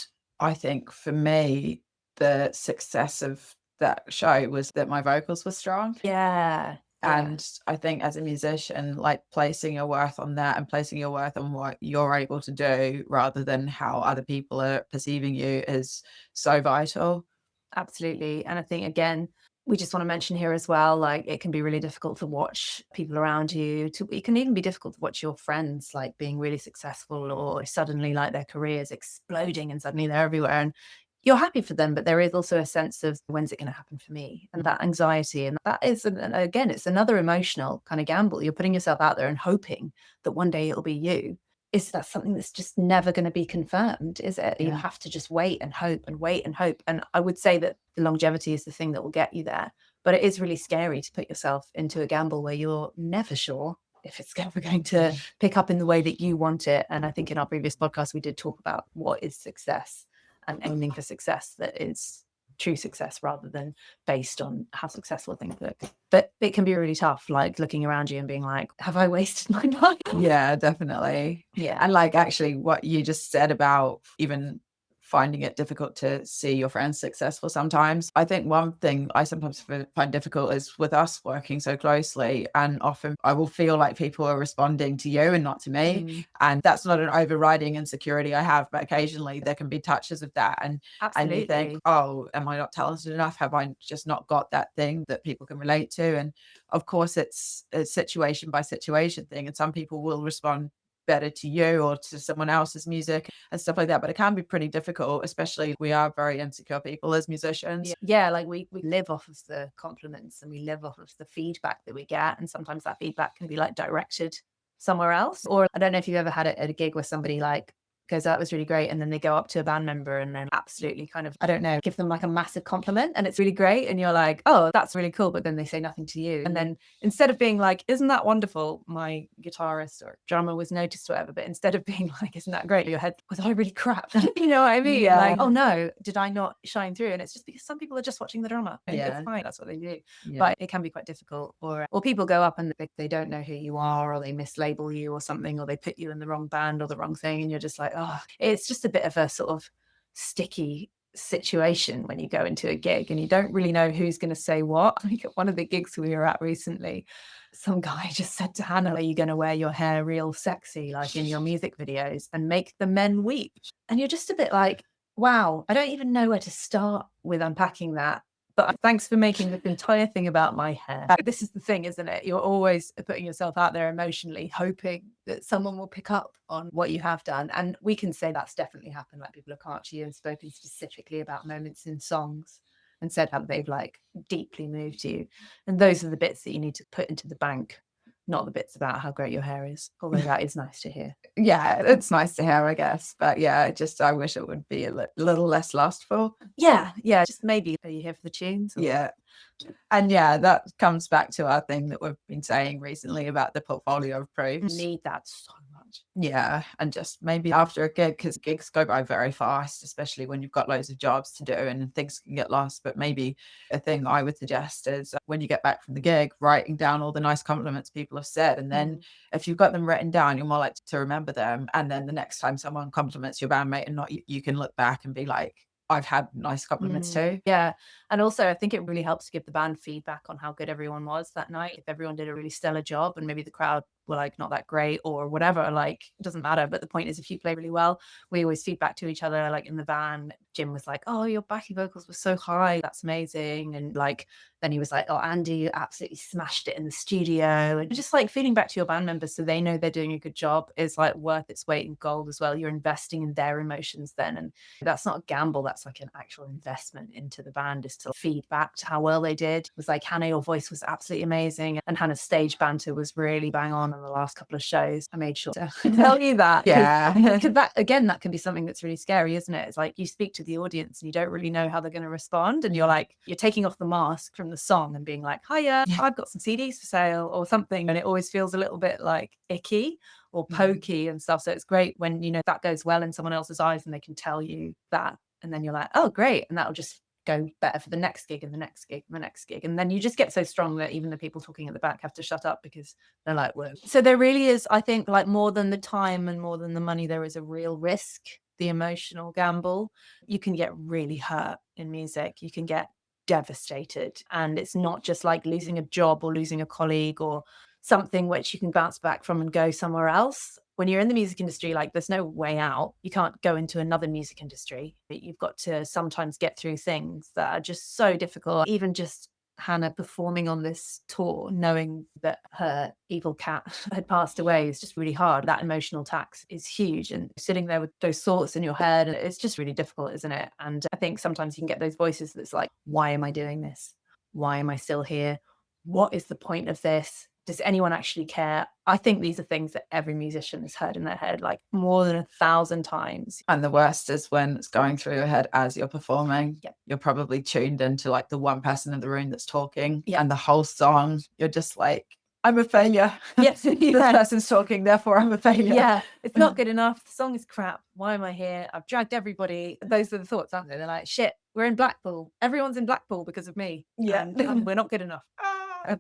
I think for me, the success of that show was that my vocals were strong. Yeah. And I think as a musician, like placing your worth on that and placing your worth on what you're able to do rather than how other people are perceiving you is so vital. Absolutely. And I think, again, we just want to mention here as well, like it can be really difficult to watch people around you. It can even be difficult to watch your friends like being really successful or suddenly like their careers exploding and suddenly they're everywhere. And you're happy for them, but there is also a sense of when's it going to happen for me? And that anxiety. And that is, again, it's another emotional kind of gamble. You're putting yourself out there and hoping that one day it'll be you. Is that something that's just never going to be confirmed, is it? You have to just wait and hope and wait and hope. And I would say that the longevity is the thing that will get you there. But it is really scary to put yourself into a gamble where you're never sure if it's ever going to pick up in the way that you want it. And I think in our previous podcast, we did talk about what is success and aiming for success that is true success rather than based on how successful things look. But it can be really tough, like looking around you and being like, have I wasted my life? Yeah, definitely. Yeah. And like actually what you just said about even finding it difficult to see your friends successful sometimes. I think one thing I sometimes find difficult is with us working so closely, and often I will feel like people are responding to you and not to me. And that's not an overriding insecurity I have, but occasionally there can be touches of that. And you think, oh, am I not talented enough? Have I just not got that thing that people can relate to? And of course, it's a situation by situation thing. And some people will respond better to you or to someone else's music and stuff like that. But it can be pretty difficult, especially we are very insecure people as musicians. Yeah, like we live off of the compliments and we live off of the feedback that we get. And sometimes that feedback can be like directed somewhere else. Or I don't know if you've ever had it at a gig where somebody like goes, that was really great. And then they go up to a band member and then absolutely kind of, I don't know, give them like a massive compliment and it's really great. And you're like, oh, that's really cool. But then they say nothing to you. And then instead of being like, isn't that wonderful? My guitarist or drummer was noticed or whatever. But instead of being like, isn't that great? Your head, was I really crap? You know what I mean? Yeah. Like, oh no, did I not shine through? And it's just because some people are just watching the drummer. And Yeah. it's fine. That's what they do. Yeah. But it can be quite difficult. Or people go up and they don't know who you are or they mislabel you or something, or they put you in the wrong band or the wrong thing. And you're just like, oh, it's just a bit of a sort of sticky situation when you go into a gig and you don't really know who's going to say what. I think at one of the gigs we were at recently, some guy just said to Hannah, are you going to wear your hair real sexy like in your music videos and make the men weep? And you're just a bit like, wow, I don't even know where to start with unpacking that. But thanks for making this entire thing about my hair. This is the thing, isn't it? You're always putting yourself out there emotionally, hoping that someone will pick up on what you have done. And we can say that's definitely happened. Like, people have come up to you and spoken specifically about moments in songs and said how they've like deeply moved you. And those are the bits that you need to put into the bank, not the bits about how great your hair is, although that is nice to hear. Yeah, it's nice to hear, I guess. But yeah, I wish it would be a little less lustful. Yeah, just maybe. Are you here for the tunes? Or? Yeah. And yeah, that comes back to our thing that we've been saying recently about the portfolio of proofs. Need that so much. Yeah. And just maybe after a gig, because gigs go by very fast, especially when you've got loads of jobs to do and things can get lost. But maybe a thing I would suggest is when you get back from the gig, writing down all the nice compliments people have said. And then if you've got them written down, you're more likely to remember them. And then the next time someone compliments your bandmate and not you, you can look back and be like, I've had nice compliments too. Yeah. And also, I think it really helps to give the band feedback on how good everyone was that night. If everyone did a really stellar job and maybe the crowd were like not that great or whatever, like, it doesn't matter. But the point is, if you play really well, we always feedback to each other. Like in the van, Jim was like, oh, your backing vocals were so high. That's amazing. And like, then he was like, oh, Andy, you absolutely smashed it in the studio. And just like feeding back to your band members so they know they're doing a good job is like worth its weight in gold as well. You're investing in their emotions then. And that's not a gamble. That's like an actual investment into the band, is to feed back to how well they did. It was like, Hannah, your voice was absolutely amazing. And Hannah's stage banter was really bang on the last couple of shows. I made sure to tell you that. Yeah. Because that, again, that can be something that's really scary, isn't it? It's like you speak to the audience and you don't really know how they're going to respond. And you're like, you're taking off the mask from the song and being like, hiya, I've got some CDs for sale or something. And it always feels a little bit like icky or pokey and stuff. So it's great when, you know, that goes well in someone else's eyes and they can tell you that. And then you're like, oh, great. And that'll just go better for the next gig and the next gig and the next gig. And then you just get so strong that even the people talking at the back have to shut up because they're like, whoa. So there really is, I think, like more than the time and more than the money, there is a real risk, the emotional gamble. You can get really hurt in music. You can get devastated. And it's not just like losing a job or losing a colleague or something which you can bounce back from and go somewhere else. When you're in the music industry, like, there's no way out. You can't go into another music industry. You've got to sometimes get through things that are just so difficult. Even just Hannah performing on this tour, knowing that her evil cat had passed away, is just really hard. That emotional tax is huge. And sitting there with those thoughts in your head, it's just really difficult, isn't it? And I think sometimes you can get those voices that's like, why am I doing this? Why am I still here? What is the point of this? Does anyone actually care? I think these are things that every musician has heard in their head like more than 1,000 times. And the worst is when it's going through your head as you're performing. Yep. You're probably tuned into like the one person in the room that's talking. Yep. And the whole song, you're just like, I'm a failure. Yes, This person's talking, therefore I'm a failure. Yeah, it's not good enough. The song is crap. Why am I here? I've dragged everybody. Those are the thoughts, aren't they? They're like, shit, we're in Blackpool. Everyone's in Blackpool because of me. Yeah. And we're not good enough.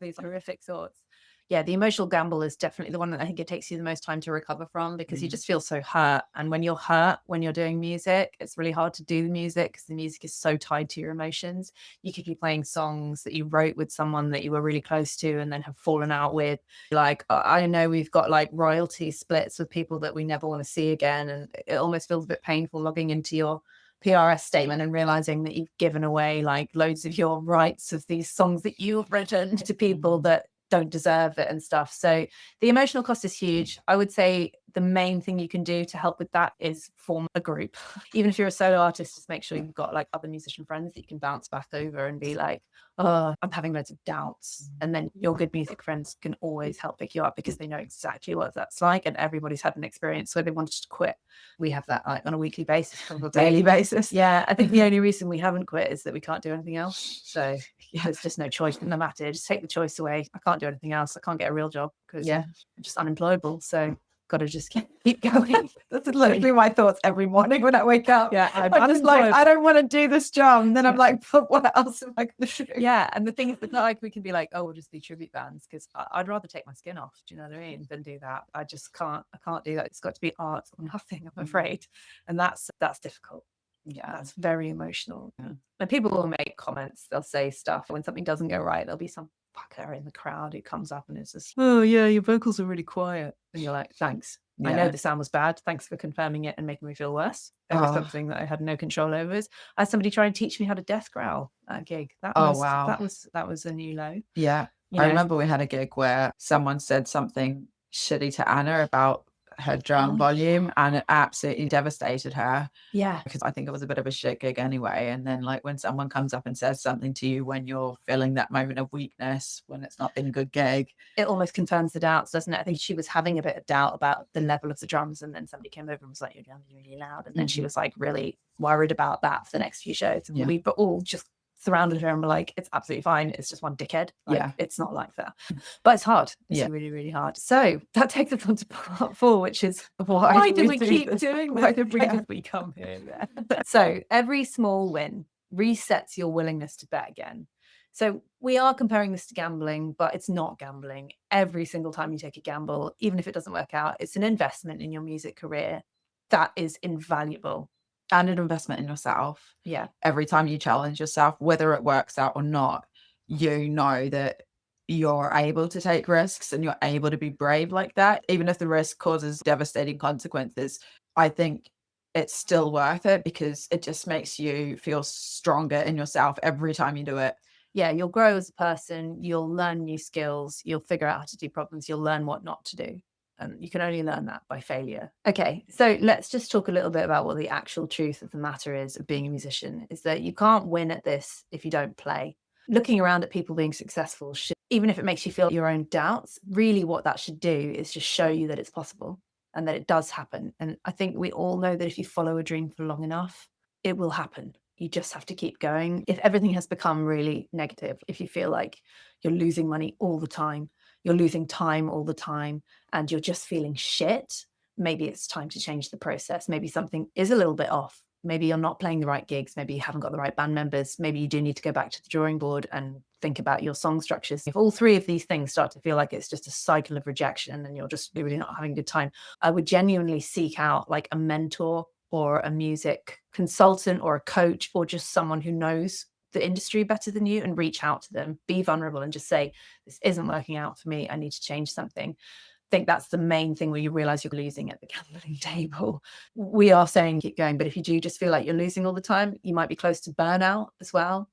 These horrific thoughts. Yeah, the emotional gamble is definitely the one that I think it takes you the most time to recover from, because you just feel so hurt. And when you're hurt, when you're doing music, it's really hard to do the music because the music is so tied to your emotions. You could be playing songs that you wrote with someone that you were really close to and then have fallen out with. Like, I know we've got like royalty splits with people that we never want to see again. And it almost feels a bit painful logging into your PRS statement and realizing that you've given away like loads of your rights of these songs that you've written to people that don't deserve it and stuff. So the emotional cost is huge. I would say the main thing you can do to help with that is form a group. Even if you're a solo artist, just make sure you've got like other musician friends that you can bounce back over and be like, oh, I'm having loads of doubts. And then your good music friends can always help pick you up because they know exactly what that's like. And everybody's had an experience where they wanted to quit. We have that like on a weekly basis, probably. Daily basis. Yeah, I think the only reason we haven't quit is that we can't do anything else. So there's just no choice. No matter, just take the choice away. I can't do anything else. I can't get a real job because I'm just unemployable. So got to just keep going. That's literally my thoughts every morning when I wake up. Yeah, I'm just like, I don't want to do this job. And then I'm like, but what else am I going to do? Yeah, and the thing is, it's not like we can be like, oh, we'll just do tribute bands, because I'd rather take my skin off, do you know what I mean, than do that. I just can't. I can't do that. It's got to be art or nothing, I'm afraid. And that's difficult. Yeah, that's very emotional. Yeah. And people will make comments. They'll say stuff when something doesn't go right. There'll be some fucker in the crowd who comes up and is just, oh yeah, your vocals are really quiet, and you're like, thanks. I know Yeah. the sound was bad. Thanks for confirming it and making me feel worse over Oh, something that I had no control over. I had somebody try and teach me how to death growl at a gig. oh wow. That was a new low. Yeah. You I know. remember we had a gig where someone said something shitty to Anna about her drum Oh, volume, and it absolutely devastated her yeah. because I think it was a bit of a shit gig anyway. And then, like, when someone comes up and says something to you when you're feeling that moment of weakness, when it's not been a good gig, It almost confirms the doubts, doesn't it? I think she was having a bit of doubt about the level of the drums, and then somebody came over and was like, "Your drums are really loud," and then she was like really worried about that for the next few shows. And we all just surrounded her and were like, "It's absolutely fine. It's just one dickhead. Like, it's not like that." But it's hard. It's really, really hard. So that takes us on to part 4, which is why do we keep doing this? Why did we come here? So every small win resets your willingness to bet again. So we are comparing this to gambling, but it's not gambling. Every single time you take a gamble, even if it doesn't work out, it's an investment in your music career that is invaluable. and an investment in yourself. Yeah. Every time you challenge yourself, whether it works out or not, you know that you're able to take risks and you're able to be brave like that. Even if the risk causes devastating consequences, I think it's still worth it because it just makes you feel stronger in yourself every time you do it. Yeah, you'll grow as a person, you'll learn new skills, you'll figure out how to do problems, you'll learn what not to do. And you can only learn that by failure. Okay, so let's just talk a little bit about what the actual truth of the matter is of being a musician, is that you can't win at this if you don't play. Looking around at people being successful, even if it makes you feel your own doubts, really what that should do is just show you that it's possible and that it does happen. And I think we all know that if you follow a dream for long enough, it will happen. You just have to keep going. If everything has become really negative, if you feel like you're losing money all the time, you're losing time all the time, and you're just feeling shit, maybe it's time to change the process. Maybe something is a little bit off. Maybe you're not playing the right gigs. Maybe you haven't got the right band members. Maybe you do need to go back to the drawing board and think about your song structures. If all 3 of these things start to feel like it's just a cycle of rejection and you're just really not having a good time, I would genuinely seek out like a mentor or a music consultant or a coach or just someone who knows the industry better than you and reach out to them, be vulnerable and just say, this isn't working out for me. I need to change something. I think that's the main thing where you realize you're losing at the gambling table. We are saying keep going, but if you do just feel like you're losing all the time, you might be close to burnout as well.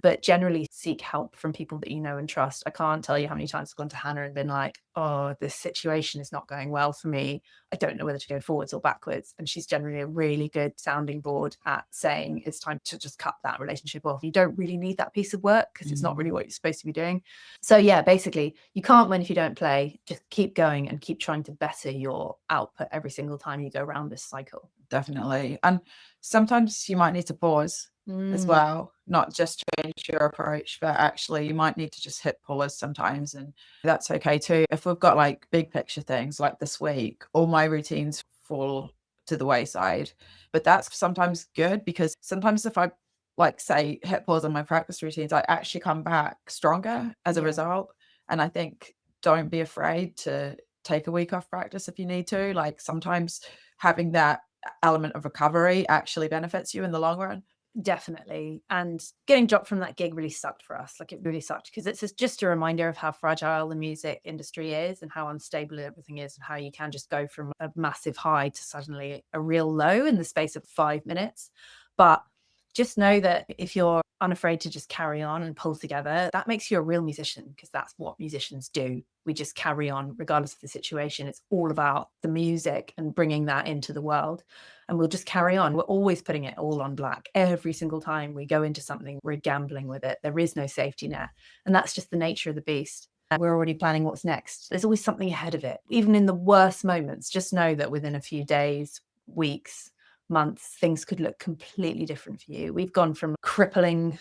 But generally seek help from people that you know and trust. I can't tell you how many times I've gone to Hannah and been like, oh, this situation is not going well for me. I don't know whether to go forwards or backwards. And she's generally a really good sounding board at saying it's time to just cut that relationship off. You don't really need that piece of work because it's not really what you're supposed to be doing. So yeah, basically you can't win if you don't play. Just keep going and keep trying to better your output every single time you go around this cycle. Definitely. And sometimes you might need to pause as well, not just change your approach, but actually you might need to just hit pause sometimes. And that's okay too. If we've got like big picture things like this week, all my routines fall to the wayside. But that's sometimes good because sometimes if I like say hit pause on my practice routines, I actually come back stronger as a result. And I think don't be afraid to take a week off practice if you need to. Like sometimes having that element of recovery actually benefits you in the long run. Definitely. And getting dropped from that gig really sucked for us. Like it really sucked because it's just a reminder of how fragile the music industry is and how unstable everything is and how you can just go from a massive high to suddenly a real low in the space of 5 minutes. But just know that if you're unafraid to just carry on and pull together, that makes you a real musician because that's what musicians do. We just carry on regardless of the situation. It's all about the music and bringing that into the world. And we'll just carry on. We're always putting it all on black. Every single time we go into something, we're gambling with it. There is no safety net. And that's just the nature of the beast. And we're already planning what's next. There's always something ahead of it. Even in the worst moments, just know that within a few days, weeks, months, things could look completely different for you. We've gone from crippling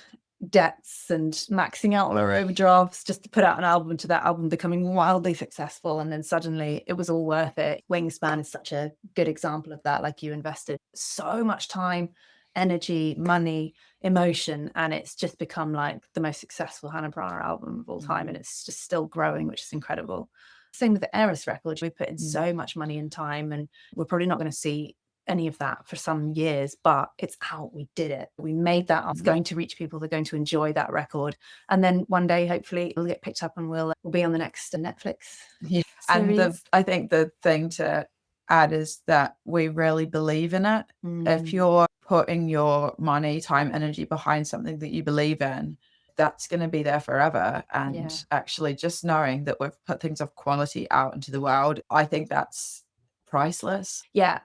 debts and maxing out our overdrafts just to put out an album to that album becoming wildly successful, and then suddenly it was all worth it. Wingspan is such a good example of that. Like, you invested so much time, energy, money, emotion, and it's just become like the most successful Hannah Prana album of all time, and it's just still growing, which is incredible. Same with the Eris record. We put in so much money and time, and we're probably not going to see any of that for some years, but it's out. We did it. We made that. It's going to reach people. They're going to enjoy that record. And then one day, hopefully, it'll get picked up and we'll be on the next Netflix Yeah. And series. I think the thing to add is that we really believe in it. If you're putting your money, time, energy behind something that you believe in, that's going to be there forever. And actually just knowing that we've put things of quality out into the world, I think that's priceless. Yeah.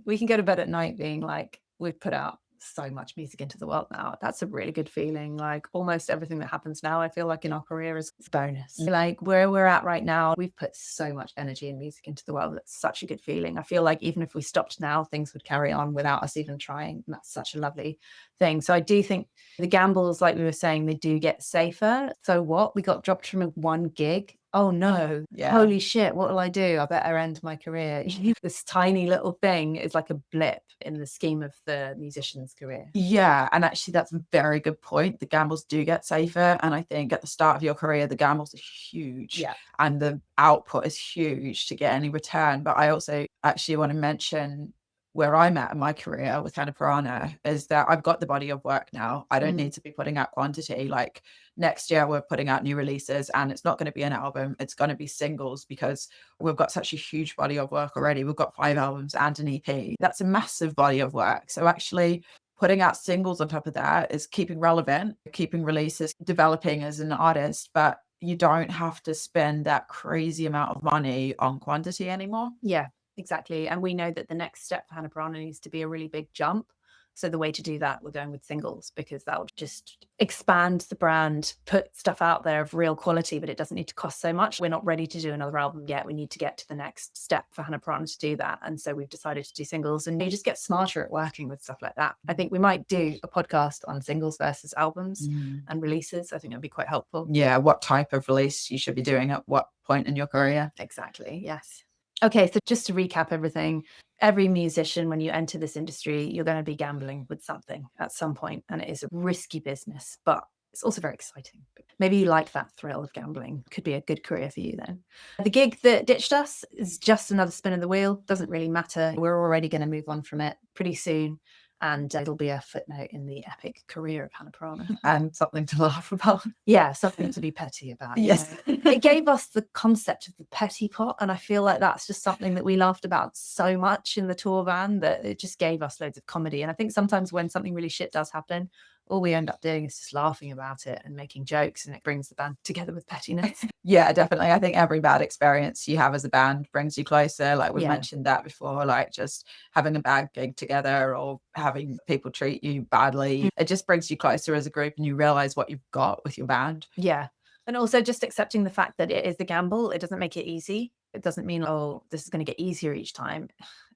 We can go to bed at night being like, we've put out so much music into the world now. That's a really good feeling. Like almost everything that happens now, I feel like in our career is a bonus. Like where we're at right now, we've put so much energy and music into the world. That's such a good feeling. I feel like even if we stopped now, things would carry on without us even trying. And that's such a lovely thing. So I do think the gambles, like we were saying, they do get safer. So what? We got dropped from one gig. Oh no, holy shit, what will I do? I better end my career. This tiny little thing is like a blip in the scheme of the musician's career. Yeah, and actually that's a very good point. The gambles do get safer. And I think at the start of your career, the gambles are huge and the output is huge to get any return. But I also actually want to mention where I'm at in my career with Hana is that I've got the body of work now. I don't need to be putting out quantity. Like next year, we're putting out new releases and it's not going to be an album. It's going to be singles because we've got such a huge body of work already. We've got 5 albums and an EP. That's a massive body of work. So actually putting out singles on top of that is keeping relevant, keeping releases, developing as an artist, but you don't have to spend that crazy amount of money on quantity anymore. Yeah. Exactly. And we know that the next step for Hana needs to be a really big jump. So the way to do that, we're going with singles because that will just expand the brand, put stuff out there of real quality, but it doesn't need to cost so much. We're not ready to do another album yet. We need to get to the next step for Hana to do that. And so we've decided to do singles and you just get smarter at working with stuff like that. I think we might do a podcast on singles versus albums and releases. I think that'd be quite helpful. Yeah, what type of release you should be doing at what point in your career. Exactly. Yes. Okay, so just to recap everything, every musician, when you enter this industry, you're going to be gambling with something at some point, and it is a risky business, but it's also very exciting. Maybe you like that thrill of gambling. Could be a good career for you then. The gig that ditched us is just another spin of the wheel. Doesn't really matter. We're already going to move on from it pretty soon. And it'll be a footnote in the epic career of Hana and something to laugh about. Yeah, something to be petty about. Yes. It gave us the concept of the petty pot. And I feel like that's just something that we laughed about so much in the tour van that it just gave us loads of comedy. And I think sometimes when something really shit does happen, all we end up doing is just laughing about it and making jokes, and it brings the band together with pettiness. Yeah, definitely. I think every bad experience you have as a band brings you closer. Like we've mentioned that before, like just having a bad gig together or having people treat you badly. It just brings you closer as a group and you realize what you've got with your band. Yeah. And also just accepting the fact that it is a gamble. It doesn't make it easy. It doesn't mean, oh, this is going to get easier each time.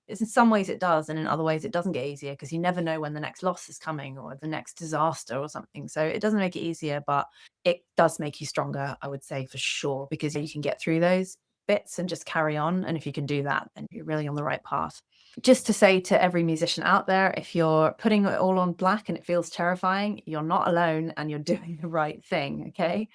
In some ways it does, and in other ways it doesn't get easier because you never know when the next loss is coming or the next disaster or something. So it doesn't make it easier, but it does make you stronger, I would say, for sure, because you can get through those bits and just carry on. And if you can do that, then you're really on the right path. Just to say to every musician out there, if you're putting it all on black and it feels terrifying, you're not alone and you're doing the right thing, okay?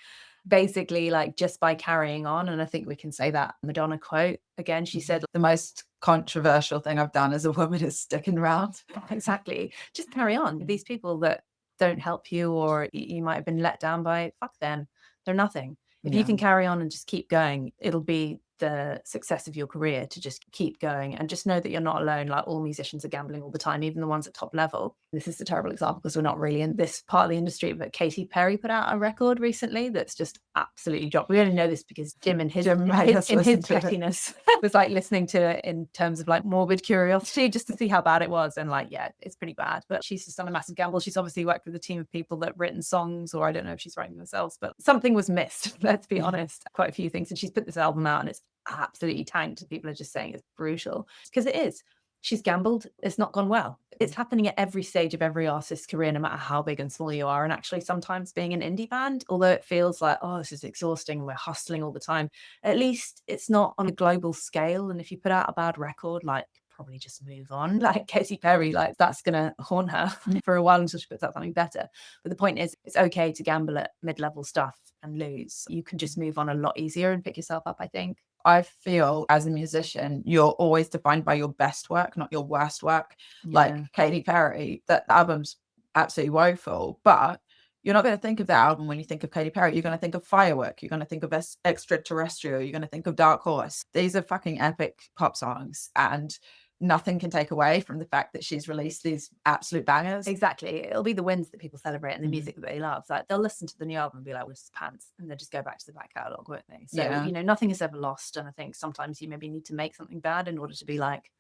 Basically, like just by carrying on. And I think we can say that Madonna quote again. She said, the most controversial thing I've done as a woman is sticking around. Exactly. Just carry on. These people that don't help you or you might have been let down by, fuck them. They're nothing. If you can carry on and just keep going, it'll be the success of your career to just keep going and just know that you're not alone. Like all musicians are gambling all the time, even the ones at top level. This is a terrible example because we're not really in this part of the industry, but Katy Perry put out a record recently that's just absolutely dropped. We only know this because Jim in his pettiness was like listening to it in terms of like morbid curiosity just to see how bad it was. And like, yeah, it's pretty bad, but she's just done a massive gamble. She's obviously worked with a team of people that have written songs, or I don't know if she's writing themselves, but something was missed. Let's be honest, quite a few things. And she's put this album out and it's absolutely tanked. People are just saying it's brutal because it is. She's gambled. It's not gone well. It's happening at every stage of every artist's career, no matter how big and small you are. And actually sometimes being an indie band, although it feels like, oh, this is exhausting, we're hustling all the time, at least it's not on a global scale. And if you put out a bad record, like probably just move on. Like Katy Perry, like that's gonna haunt her for a while until she puts out something better. But the point is, it's okay to gamble at mid-level stuff and lose. You can just move on a lot easier and pick yourself up, I think. I feel as a musician, you're always defined by your best work, not your worst work. Like Katy Perry, that album's absolutely woeful, but You're not going to think of that album when you think of Katy Perry. You're going to think of Firework. You're going to think of Extraterrestrial. You're going to think of Dark Horse. These are fucking epic pop songs, and nothing can take away from the fact that she's released these absolute bangers. Exactly. It'll be the wins that people celebrate and the Mhm. music that they love. Like they'll listen to the new album and be like, well, this is pants. And they'll just go back to the back catalogue, won't they? So, Yeah. you know, nothing is ever lost. And I think sometimes you maybe need to make something bad in order to be like,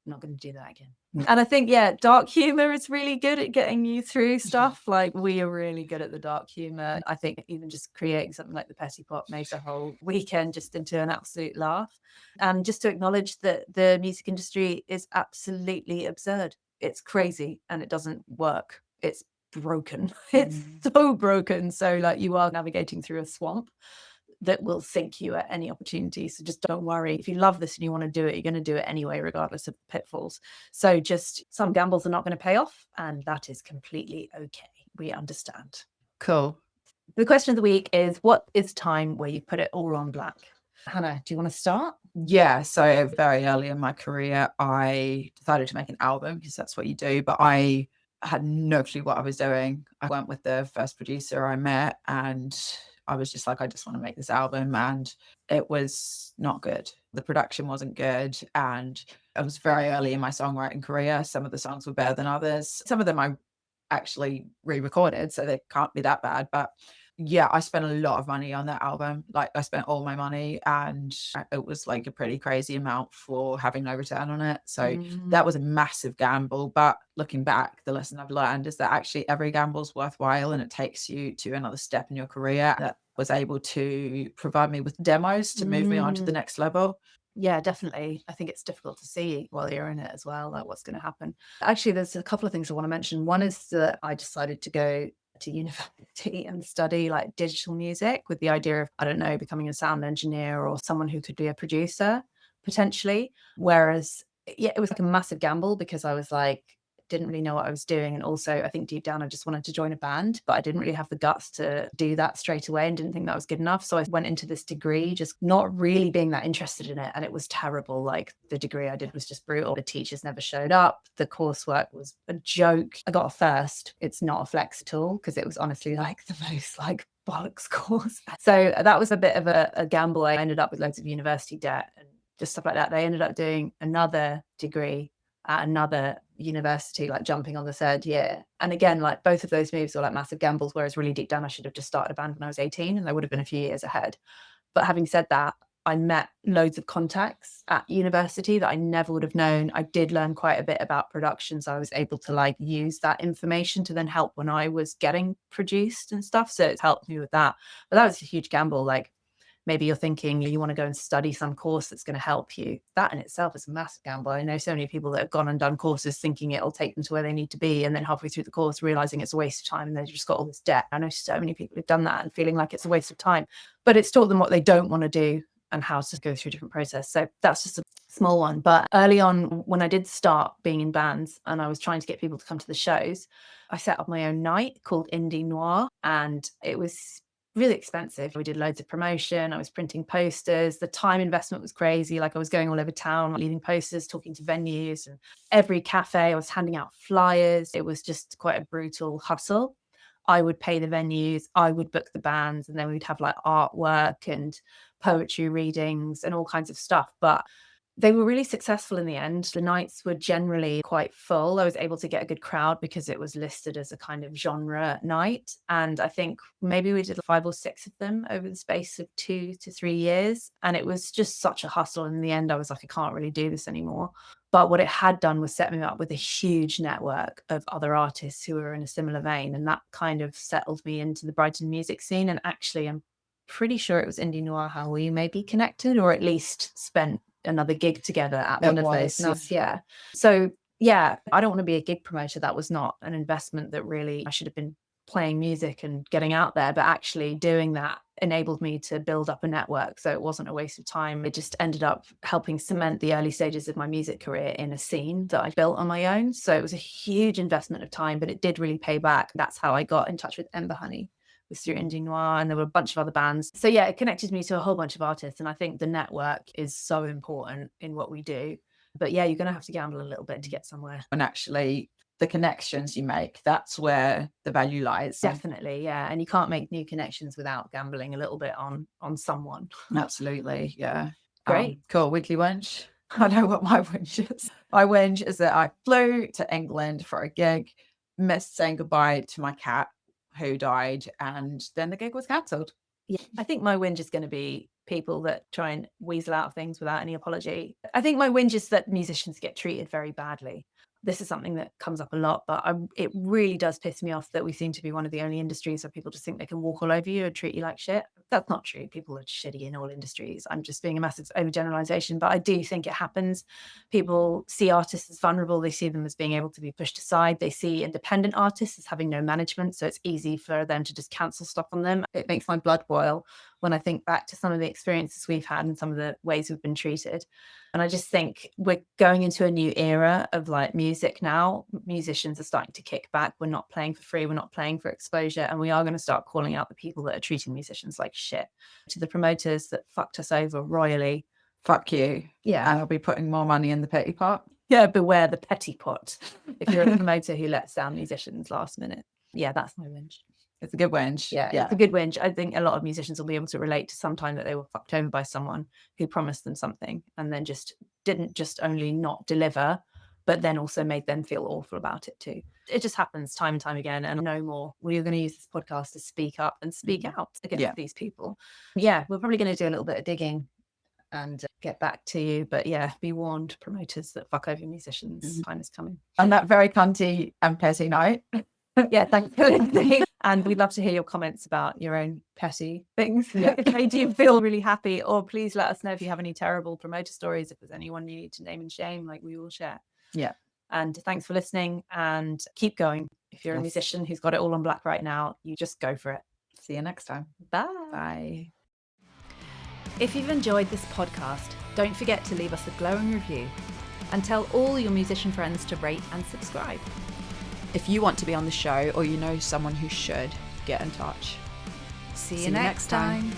I'm not going to do that again. And I think, yeah, dark humor is really good at getting you through stuff. Like we are really good at the dark humor. I think even just creating something like the Petty Pop makes a whole weekend just into an absolute laugh. And just to acknowledge that the music industry is absolutely absurd. It's crazy and it doesn't work. It's broken. It's so broken. So like you are navigating through a swamp that will sink you at any opportunity. So just don't worry. If you love this and you want to do it, you're going to do it anyway, regardless of the pitfalls. So just some gambles are not going to pay off, and that is completely okay. We understand. Cool. The question of the week is, what is time where you put it all on black? Hannah, do you want to start? Yeah, so very early in my career, I decided to make an album because that's what you do, but I had no clue what I was doing. I went with the first producer I met, and I was just like, I just want to make this album, and it was not good. The production wasn't good, and I was very early in my songwriting career. Some of the songs were better than others. Some of them I actually re-recorded, so they can't be that bad, but yeah, I spent a lot of money on that album. Like I spent all my money, and it was like a pretty crazy amount for having no return on it. So that was a massive gamble. But looking back, the lesson I've learned is that actually every gamble is worthwhile, and it takes you to another step in your career. That was able to provide me with demos to move me on to the next level. Yeah, definitely. I think it's difficult to see while you're in it as well, like what's going to happen. Actually, there's a couple of things I want to mention. One is that I decided to go to university and study like digital music with the idea of, I don't know, becoming a sound engineer or someone who could be a producer potentially. Whereas, yeah, it was like a massive gamble because I was like, didn't really know what I was doing. And also, I think deep down, I just wanted to join a band, but I didn't really have the guts to do that straight away and didn't think that was good enough. So I went into this degree just not really being that interested in it. And it was terrible. Like the degree I did was just brutal. The teachers never showed up. The coursework was a joke. I got a first. It's not a flex at all because it was honestly like the most like bollocks course. So that was a bit of a gamble. I ended up with loads of university debt and just stuff like that. I ended up doing another degree at another university, like jumping on the third year. And again, like both of those moves were like massive gambles, whereas really deep down, I should have just started a band when I was 18 and I would have been a few years ahead. But having said that, I met loads of contacts at university that I never would have known. I did learn quite a bit about production. So I was able to like use that information to then help when I was getting produced and stuff. So it's helped me with that. But that was a huge gamble. Like maybe you're thinking you want to go and study some course that's going to help you. That in itself is a massive gamble. I know so many people that have gone and done courses thinking it'll take them to where they need to be, and then halfway through the course realizing it's a waste of time and they've just got all this debt. I know so many people who've done that and feeling like it's a waste of time, but it's taught them what they don't want to do and how to go through a different process. So that's just a small one. But early on, when I did start being in bands and I was trying to get people to come to the shows, I set up my own night called Indie Noir, and it was really expensive. We did loads of promotion. I was printing posters. The time investment was crazy. Like I was going all over town, leaving posters, talking to venues, and every cafe I was handing out flyers. It was just quite a brutal hustle. I would pay the venues, I would book the bands, and then we'd have like artwork and poetry readings and all kinds of stuff. But they were really successful in the end. The nights were generally quite full. I was able to get a good crowd because it was listed as a kind of genre night. And I think maybe we did 5 or 6 of them over the space of 2 to 3 years. And it was just such a hustle. In the end, I was like, I can't really do this anymore. But what it had done was set me up with a huge network of other artists who were in a similar vein. And that kind of settled me into the Brighton music scene. And actually, I'm pretty sure it was Indie Noir how we maybe connected, or at least spent another gig together at one of those nights. Yeah. So yeah, I don't want to be a gig promoter. That was not an investment that really I should have been playing music and getting out there, but actually doing that enabled me to build up a network. So it wasn't a waste of time. It just ended up helping cement the early stages of my music career in a scene that I built on my own. So it was a huge investment of time, but it did really pay back. That's how I got in touch with Ember Honey, was through Indie Noir, and there were a bunch of other bands. So yeah, it connected me to a whole bunch of artists, and I think the network is so important in what we do. But yeah, you're going to have to gamble a little bit to get somewhere. And actually, the connections you make, that's where the value lies. Definitely, yeah. And you can't make new connections without gambling a little bit on someone. Absolutely, yeah. Great. Cool. Weekly whinge. I know what my whinge is. My whinge is that I flew to England for a gig, missed saying goodbye to my cat who died, and then the gig was cancelled. Yeah, I think my whinge is going to be people that try and weasel out of things without any apology. I think my whinge is that musicians get treated very badly. This is something that comes up a lot, but it really does piss me off that we seem to be one of the only industries where people just think they can walk all over you and treat you like shit. That's not true. People are shitty in all industries. I'm just being a massive overgeneralization, but I do think it happens. People see artists as vulnerable. They see them as being able to be pushed aside. They see independent artists as having no management, so it's easy for them to just cancel stuff on them. It makes my blood boil when I think back to some of the experiences we've had and some of the ways we've been treated. And I just think we're going into a new era of like music now. Musicians are starting to kick back. We're not playing for free. We're not playing for exposure. And we are going to start calling out the people that are treating musicians like shit. To the promoters that fucked us over royally, fuck you. Yeah. And I'll be putting more money in the petty pot. Yeah, beware the petty pot. If you're a promoter who lets down musicians last minute. Yeah, that's my whinge. It's a good whinge. Yeah, it's a good whinge. I think a lot of musicians will be able to relate to some time that they were fucked over by someone who promised them something and then just didn't just only not deliver, but then also made them feel awful about it too. It just happens time and time again. And no more. We're going to use this podcast to speak up and speak out against these people. Yeah, we're probably going to do a little bit of digging and get back to you. But yeah, be warned, promoters that fuck over musicians. Time is coming. On that very cunty and petty note. Yeah, thanks for listening. And we'd love to hear your comments about your own petty things. Yeah. If made you feel really happy, or please let us know if you have any terrible promoter stories, if there's anyone you need to name and shame, like we will share. Yeah. And thanks for listening and keep going. If you're a musician who's got it all on black right now, you just go for it. See you next time. Bye. Bye. If you've enjoyed this podcast, don't forget to leave us a glowing review and tell all your musician friends to rate and subscribe. If you want to be on the show or you know someone who should, get in touch. See you next time.